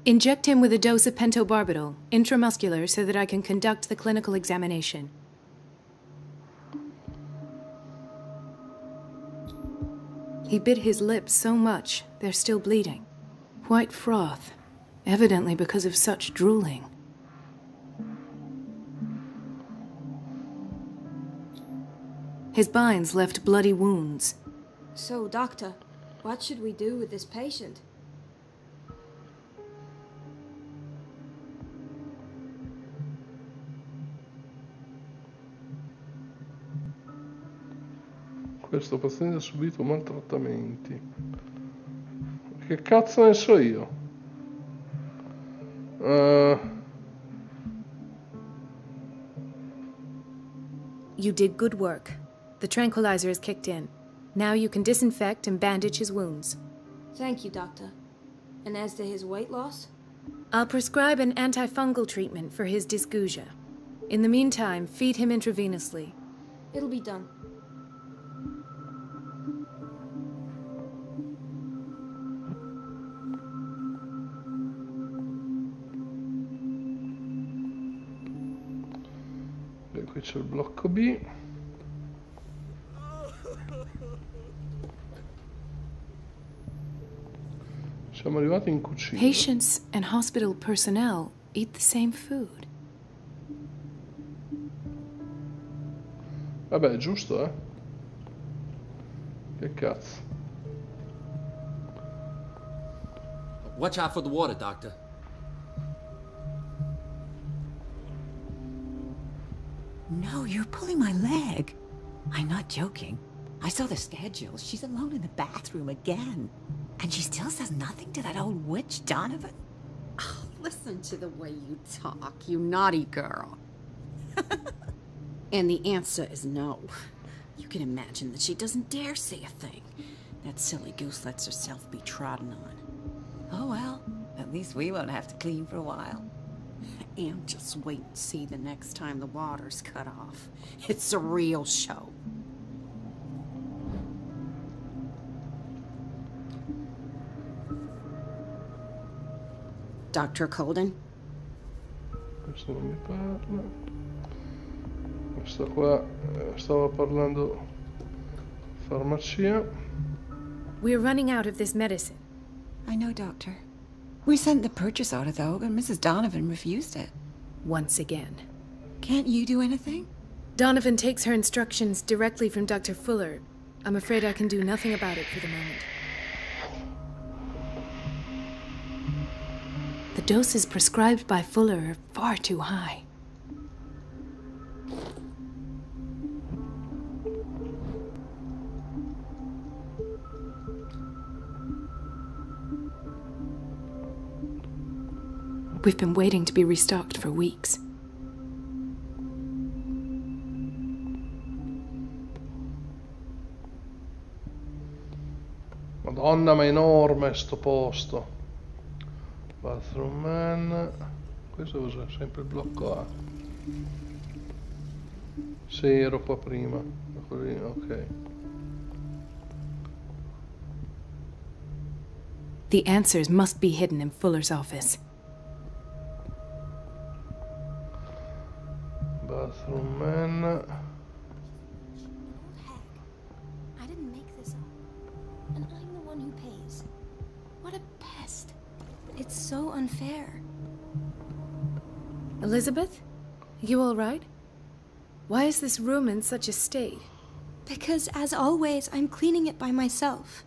Inject him with a dose of pentobarbital, intramuscular, so that I can conduct the clinical examination. He bit his lips so much, they're still bleeding. White froth, evidently because of such drooling. His binds left bloody wounds. So, Doctor, what should we do with this patient? Questo paziente ha subito maltrattamenti. Che cazzo ne so io? You did good work. The tranquilizer is kicked in. Now you can disinfect and bandage his wounds. Thank you, Doctor. And as to his weight loss? I'll prescribe an antifungal treatment for his dysgeusia. In the meantime, feed him intravenously. It'll be done. E qui c'è il blocco B. Siamo arrivati in cucina. Patients and hospital personnel eat the same food. Vabbè, è giusto, eh? Che cazzo. Watch out for the water, Doctor. No, you're pulling my leg. I'm not joking. I saw the schedule. She's alone in the bathroom again. And she still says nothing to that old witch, Donovan? Oh, listen to the way you talk, you naughty girl. And the answer is no. You can imagine that she doesn't dare say a thing. That silly goose lets herself be trodden on. Oh well, at least we won't have to clean for a while. And just wait and see the next time the water's cut off. It's a real show. Dr. Colden? Questo non mi parla. Questa qua stava parlando farmacia. We're running out of this medicine. I know, Doctor. We sent the purchase order, though, but Mrs. Donovan refused it. Once again. Can't you do anything? Donovan takes her instructions directly from Dr. Fuller. I'm afraid I can do nothing about it for the moment. The doses prescribed by Fuller are far too high. We've been waiting to be restocked for weeks. Madonna, ma è enorme sto posto. Bathroom man. Questo usa sempre il blocco A. Sì, ero qua prima. Ok. The answers must be hidden in Fuller's office. Bathroom man. I didn't make this up. And I'm the one who pays. What a pest. It's so unfair. Elizabeth? You all right? Why is this room in such a state? Because, as always, I'm cleaning it by myself.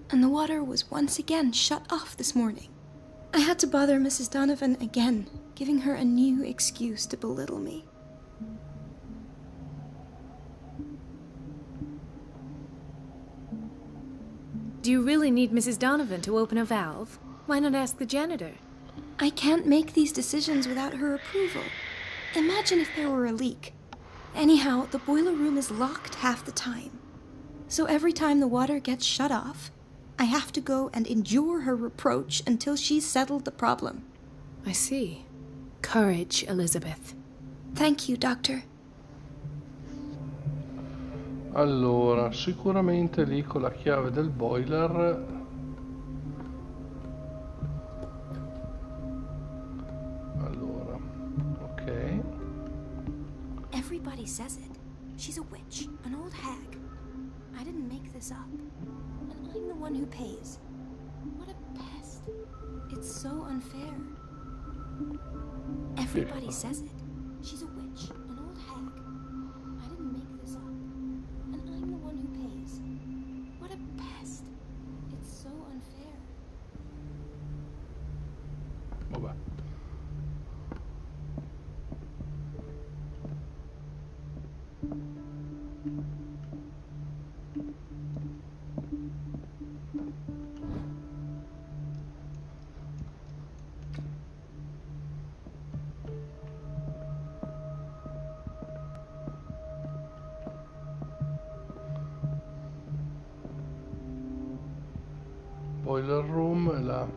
And the water was once again shut off this morning. I had to bother Mrs. Donovan again, giving her a new excuse to belittle me. Do you really need Mrs. Donovan to open a valve? Why not ask the janitor? I can't make these decisions without her approval. Imagine if there were a leak. Anyhow, the boiler room is locked half the time. So every time the water gets shut off, I have to go and endure her reproach until she's settled the problem. I see. Courage, Elizabeth. Thank you, Doctor. Allora, sicuramente lì con la chiave del boiler Everybody says it. She's a witch, an old hag. I didn't make this up. And I'm the one who pays. What a pest. It's so unfair. Everybody says it. She's a witch, an old hag. I didn't make this up. And I'm the one who pays. What a pest. It's so unfair. Vabbè. Boiler room è là.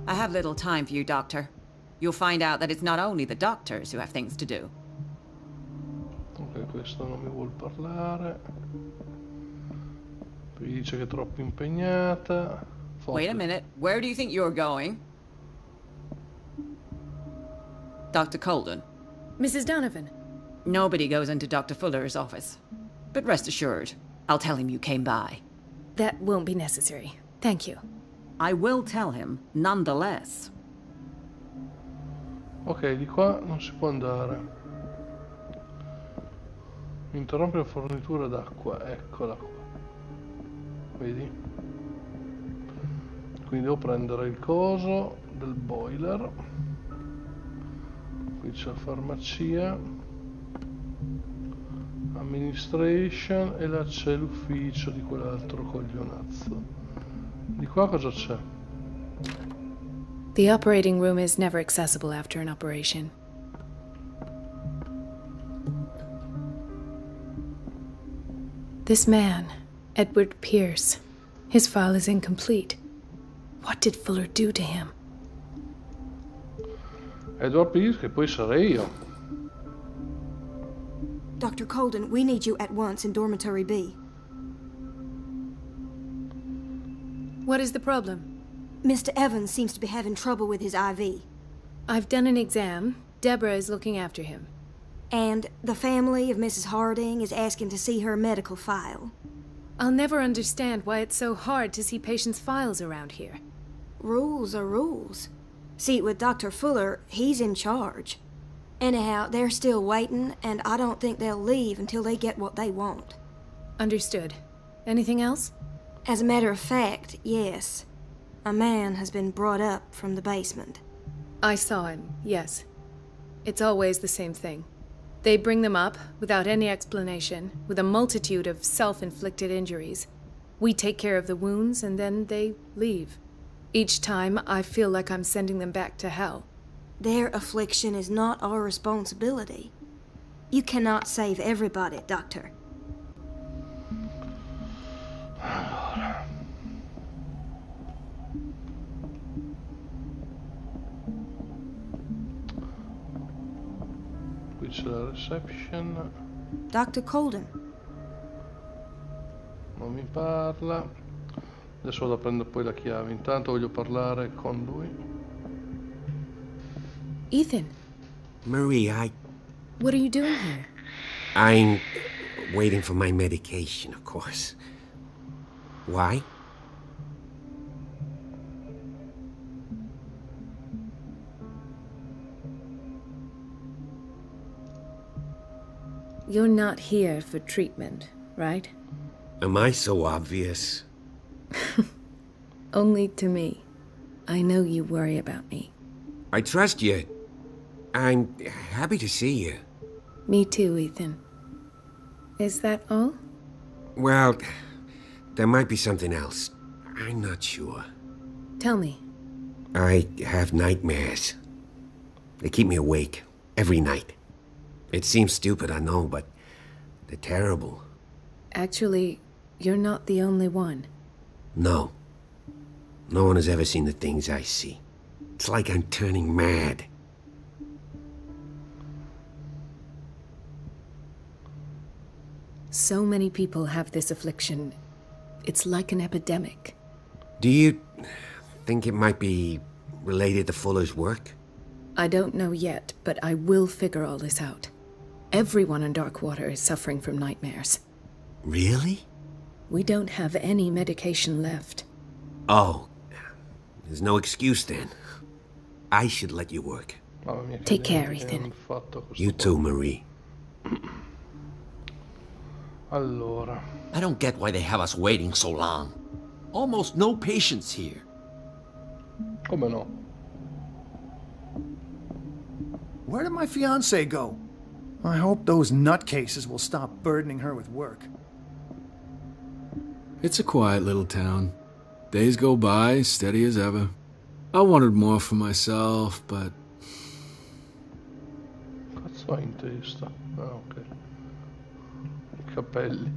I have little time for you, Doctor. You'll find out that it's not only the doctors who have things to do. Ok, questo non mi vuol parlare. Poi dice che è troppo impegnata. Wait a minute. Where do you think you're going? Dr. Colden. Mrs. Donovan. Nobody goes into Dr. Fuller's office. But rest assured, I'll tell him you came by. That won't be necessary. Thank you. I will tell him, nonetheless. Ok, di qua non si può andare. Interrompe la fornitura d'acqua, eccola qua. Vedi? Quindi devo prendere il coso del boiler. Qui c'è la farmacia, administration, e là c'è l'ufficio di quell'altro coglionazzo. Di qua cosa c'è? The operating room is never accessible after an operation. This man, Edward Pierce, his file is incomplete. What did Fuller do to him? Edward Pierce, che poi sarei io. Dr. Colden, we need you at once in Dormitory B. What is the problem? Mr. Evans seems to be having trouble with his IV. I've done an exam. Deborah is looking after him. And the family of Mrs. Harding is asking to see her medical file. I'll never understand why it's so hard to see patients' files around here. Rules are rules. See, with Dr. Fuller, he's in charge. Anyhow, they're still waiting, and I don't think they'll leave until they get what they want. Understood. Anything else? As a matter of fact, yes. A man has been brought up from the basement. I saw him, yes. It's always the same thing. They bring them up, without any explanation, with a multitude of self-inflicted injuries. We take care of the wounds, and then they leave. Each time, I feel like I'm sending them back to hell. Their affliction is not our responsibility. You cannot save everybody, Doctor. Qui c'è la reception. Dr. Colden. Non mi parla. Adesso vado a prendere poi la chiave. Intanto voglio parlare con lui. Ethan. Marie, What are you doing here? I'm waiting for my medication, of course. Why? You're not here for treatment, right? Am I so obvious? Only to me. I know you worry about me. I trust you. I'm happy to see you. Me too, Ethan. Is that all? Well, there might be something else. I'm not sure. Tell me. I have nightmares. They keep me awake every night. It seems stupid, I know, but they're terrible. Actually, you're not the only one. No. No one has ever seen the things I see. It's like I'm turning mad. So many people have this affliction. It's like an epidemic. Do you think it might be related to Fuller's work? I don't know yet, but I will figure all this out. Everyone in Darkwater is suffering from nightmares. Really? We don't have any medication left. Oh. There's no excuse then. I should let you work. Take care, Ethan. You too, Marie. Allora. I don't get why they have us waiting so long. Almost no patients here. Come no? Where did my fiancée go? I hope those nutcases will stop burdening her with work. It's a quiet little town. Days go by, steady as ever. I wanted more for myself, but... Cazzo hai in testa? Ah, ok. I capelli.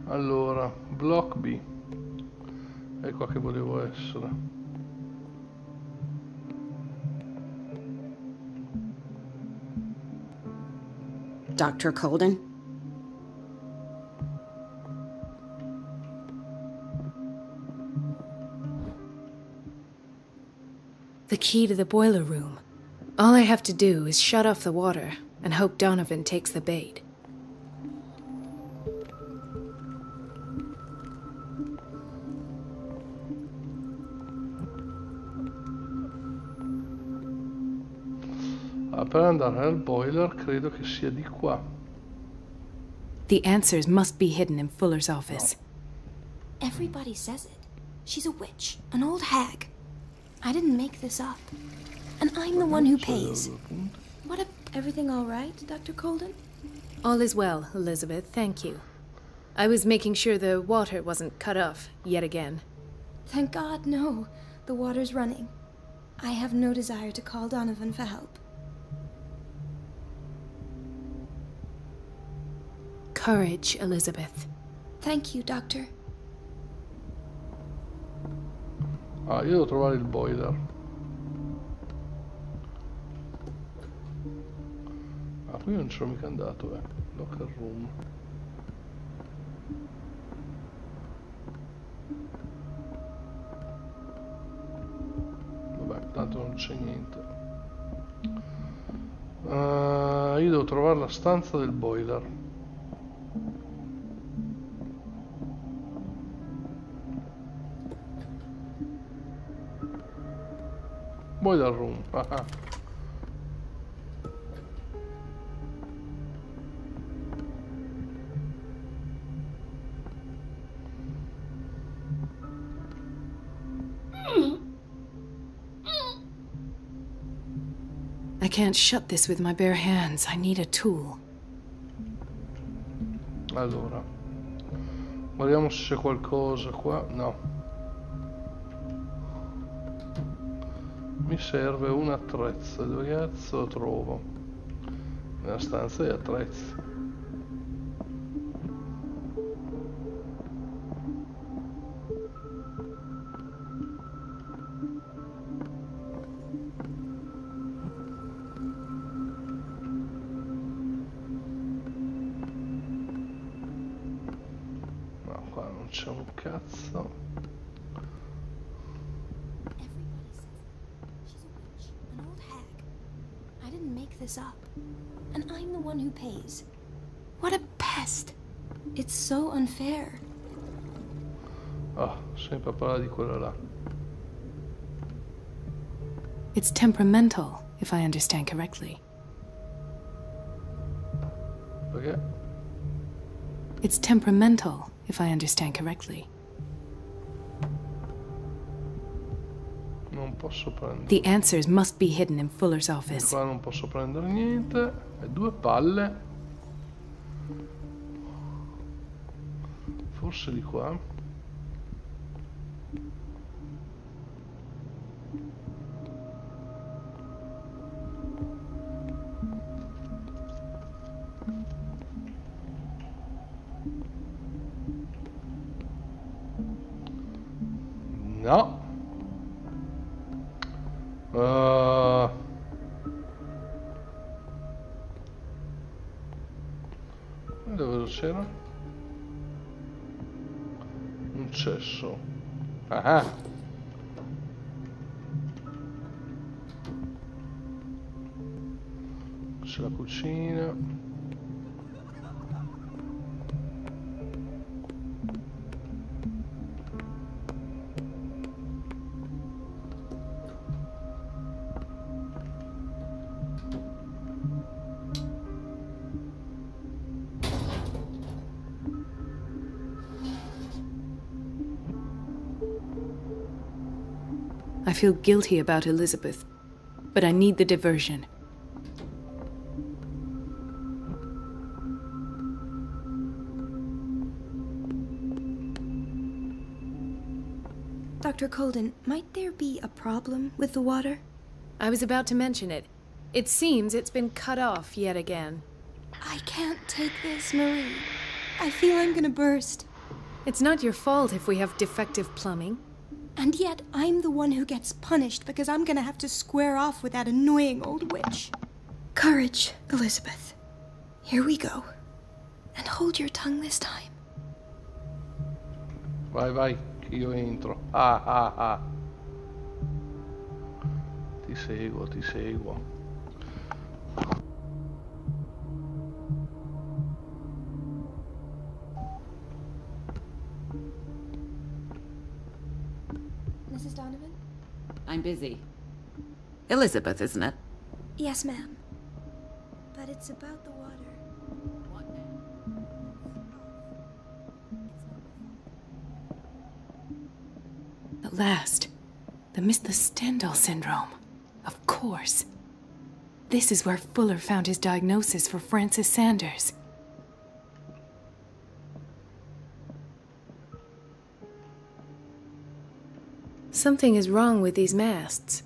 Allora, block B. È qua che volevo essere. Dr. Colden? The key to the boiler room. All I have to do is shut off the water and hope Donovan takes the bait. Per andare al boiler credo che sia di qua. The answers must be hidden in Fuller's office. Everybody says it. She's a witch, an old hag. I didn't make this up. And I'm the one who pays. Everything all right, Dr. Colden? All is well, Elizabeth, thank you. I was making sure the water wasn't cut off yet again. Thank God, no. The water's running. I have no desire to call Donovan for help. Courage, Elizabeth. Thank you, Doctor. Ah, io devo trovare il boiler. Ah, qui non ci sono mica andato, Locker room. Vabbè, tanto non c'è niente. Io devo trovare la stanza del boiler. Boiler room. Ah. I can't shut this with my bare hands. I need a tool. Allora, guardiamo se c'è qualcosa qua. No. Mi serve un attrezzo. Dove cazzo lo trovo? Nella stanza di attrezzi. No, qua non c'è un cazzo. This up, and I'm the one who pays. What a pest! It's so unfair. Ah, sempre parlare di quella là. It's temperamental, if I understand correctly. Perché? It's temperamental, if I understand correctly. Non posso prendere. The answers must be hidden in Fuller's office. Qua non posso prendere niente. E 2 palle. Forse di qua. No. Dove c'era? Un cesso. Ah. c'è la cucina. I feel guilty about Elizabeth, but I need the diversion. Dr. Colden, might there be a problem with the water? I was about to mention it. It seems it's been cut off yet again. I can't take this, Marie. I feel I'm gonna burst. It's not your fault if we have defective plumbing. And yet, I'm the one who gets punished because I'm gonna have to square off with that annoying old witch. Courage, Elizabeth. Here we go. And hold your tongue this time. Vai, vai, che io entro. Ah. Ti seguo, ti seguo. Mrs. Donovan? I'm busy. Elizabeth, isn't it? Yes, ma'am. But it's about the water. At last. The Stendhal syndrome. Of course. This is where Fuller found his diagnosis for Francis Sanders. Something is wrong with these masts.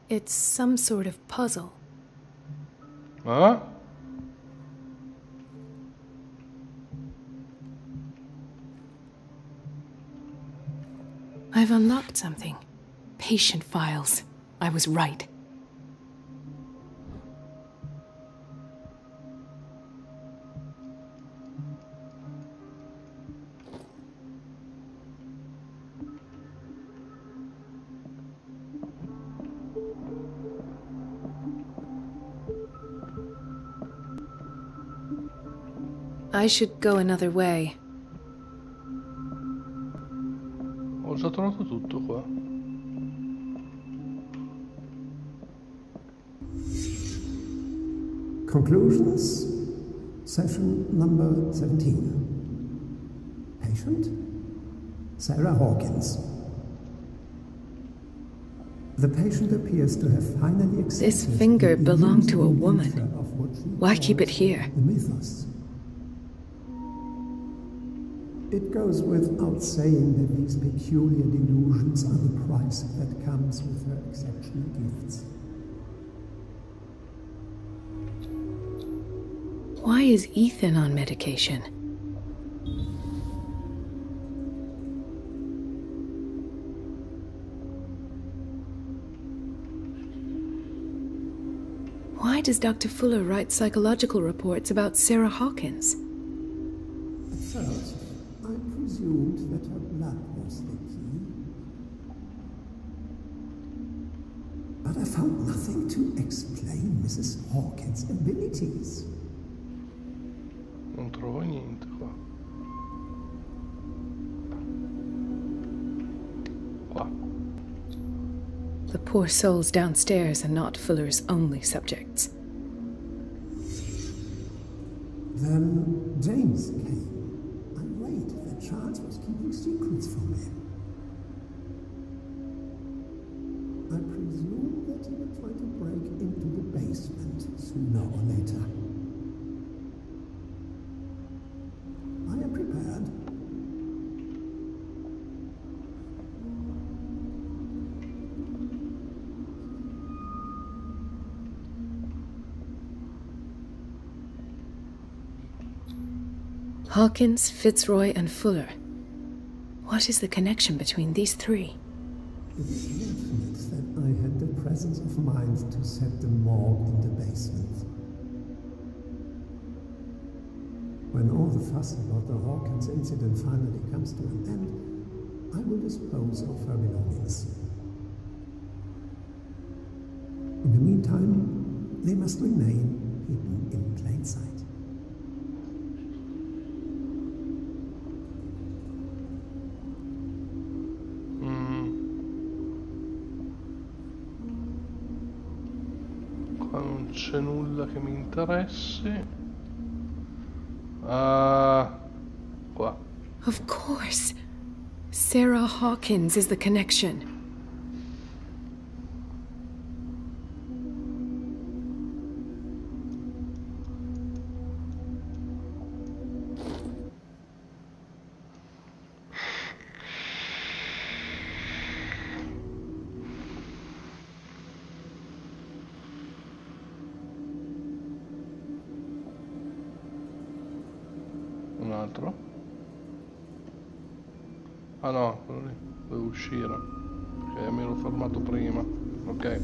It's some sort of puzzle. Huh? I've unlocked something. Patient files. I was right. I should go another way. Ho già trovato tutto qua. Conclusions, session number 17. Patient, Sarah Hawkins. The patient appears to have finally accepted This finger belonged to a woman. Why keep it here? The mythos. It goes without saying that these peculiar delusions are the price that comes with her exceptional gifts. Why is Ethan on medication? Why does Dr. Fuller write psychological reports about Sarah Hawkins? At first, I presumed that her blood was the key. But I found nothing to explain Mrs. Hawkins' abilities. Non trovo niente qua. Qua. The poor souls downstairs are not Fuller's only subjects. Then James came. I read that Charles was keeping secrets from him. I presume that he would try to break into the basement sooner or later. I am prepared. Hawkins, Fitzroy, and Fuller. What is the connection between these three? It is fortunate that I had the presence of mind to set the morgue in the basement. When all the fuss about the Hawkins incident finally comes to an end, I will dispose of her belongings. In the meantime, they must remain hidden in plain sight. Qua non c'è nulla che mi interessi. Ah, qua. Of course. Sarah Hawkins is the connection. Un altro? Ah no, quello lì. Devo uscire. Ok, mi ero fermato prima. Ok.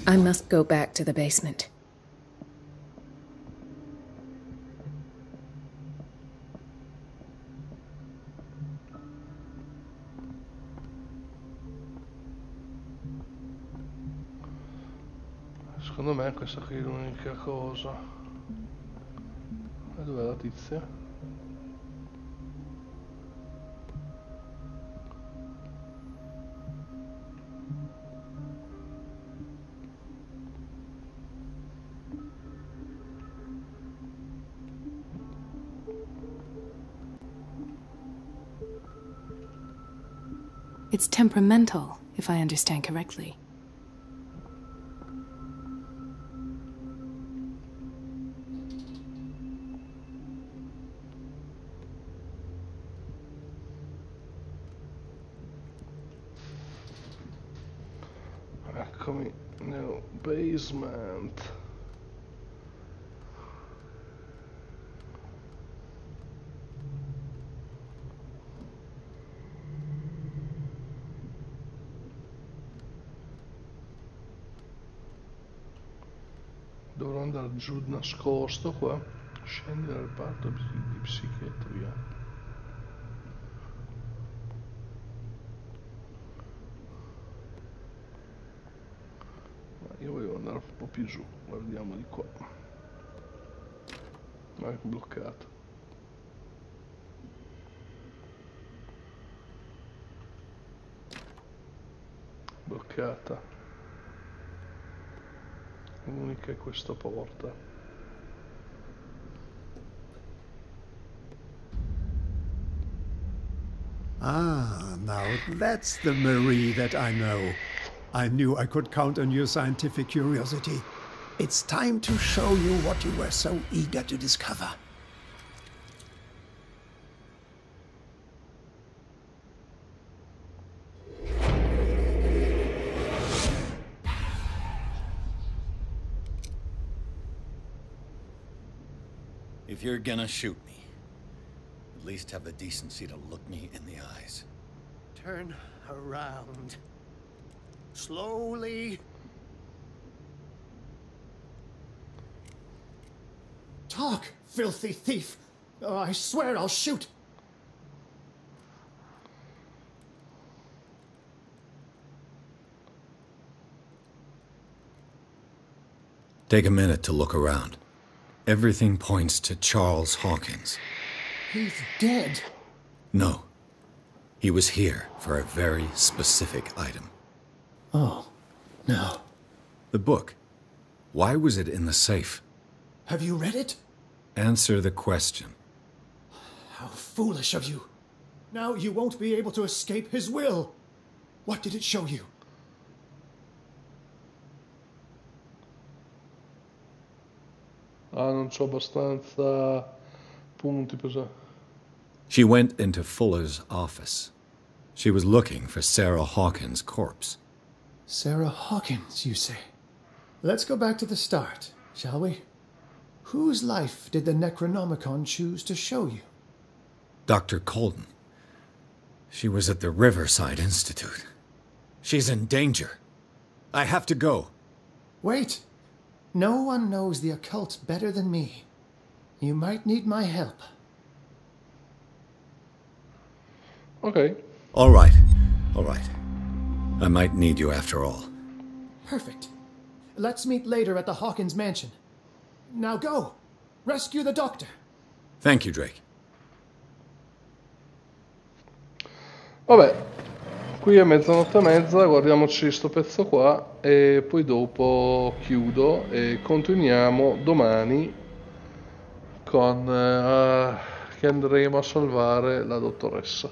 I must go back to the basement. Secondo me questa qui è l'unica cosa. E dov'è la tizia? It's temperamental, if I understand correctly. Eccomi nel basement. Dovrò andare giù nascosto qua. Scendi dal reparto di psichiatria. Io voglio andare un po' più giù, guardiamo di qua. Ma è bloccato. Bloccata. L'unica è questa porta. Ah, now that's the Marie that I know. I knew I could count on your scientific curiosity. It's time to show you what you were so eager to discover. If you're gonna shoot me, at least have the decency to look me in the eyes. Turn around. Slowly. Talk, filthy thief! Oh, I swear I'll shoot! Take a minute to look around. Everything points to Charles Hawkins. He's dead. No. He was here for a very specific item. Oh, no. The book. Why was it in the safe? Have you read it? Answer the question. How foolish of you. Now you won't be able to escape his will. What did it show you? Ah, non c'ho abbastanza punti per... She went into Fuller's office. She was looking for Sarah Hawkins' corpse. Sarah Hawkins, you say? Let's go back to the start, shall we? Whose life did the Necronomicon choose to show you? Dr. Colden. She was at the Riverside Institute. She's in danger. I have to go. Wait. No one knows the occult better than me. You might need my help. Okay. All right. All right. I might need you after all. Perfect. Let's meet later at the Hawkins mansion. Now go! Rescue the doctor! Thank you, Drake. Vabbè, qui è mezzanotte e mezza, guardiamoci sto pezzo qua e poi dopo chiudo e continuiamo domani con che andremo a salvare la dottoressa.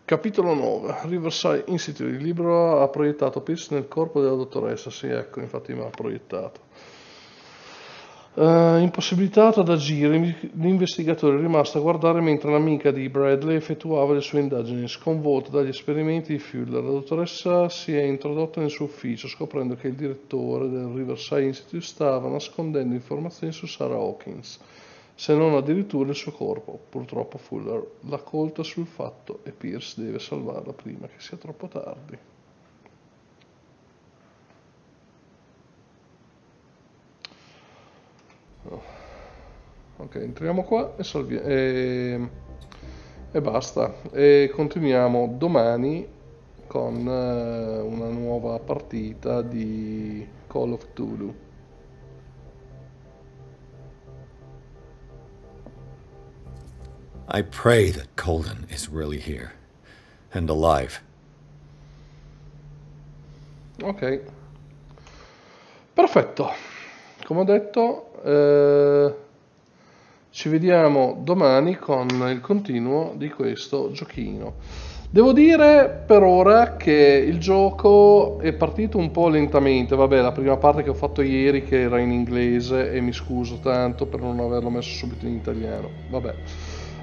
Capitolo 9. Riverside Institute. Il libro ha proiettato Pierce nel corpo della dottoressa. Sì, ecco, infatti mi ha proiettato. Impossibilitato ad agire, l'investigatore è rimasto a guardare mentre l'amica di Bradley effettuava le sue indagini. Sconvolta dagli esperimenti di Fuller, la dottoressa si è introdotta nel suo ufficio scoprendo che il direttore del Riverside Institute stava nascondendo informazioni su Sarah Hawkins, se non addirittura il suo corpo. Purtroppo Fuller l'ha colta sul fatto e Pierce deve salvarla prima che sia troppo tardi. Ok, entriamo qua e basta. E continuiamo domani con una nuova partita di Call of Cthulhu. I pray that Colden is really here and alive. Ok, perfetto. Come ho detto, ci vediamo domani con il continuo di questo giochino. Devo dire per ora che il gioco è partito un po' lentamente. Vabbè, la prima parte che ho fatto ieri che era in inglese e mi scuso tanto per non averlo messo subito in italiano. Vabbè.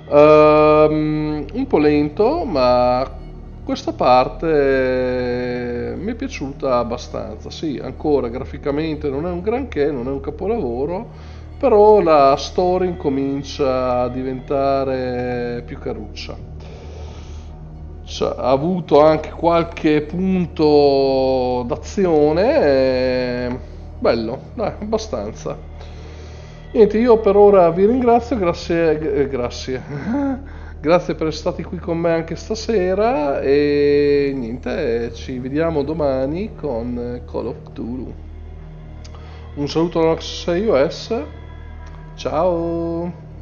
Un po' lento, ma questa parte mi è piaciuta abbastanza. Sì, ancora graficamente non è un granché, non è un capolavoro, però la storia incomincia a diventare più caruccia. Ha avuto anche qualche punto d'azione, bello, dai, abbastanza. Niente, io per ora vi ringrazio, grazie grazie per essere stati qui con me anche stasera e niente, ci vediamo domani con Call of Cthulhu. Un saluto da nox666us, ciao!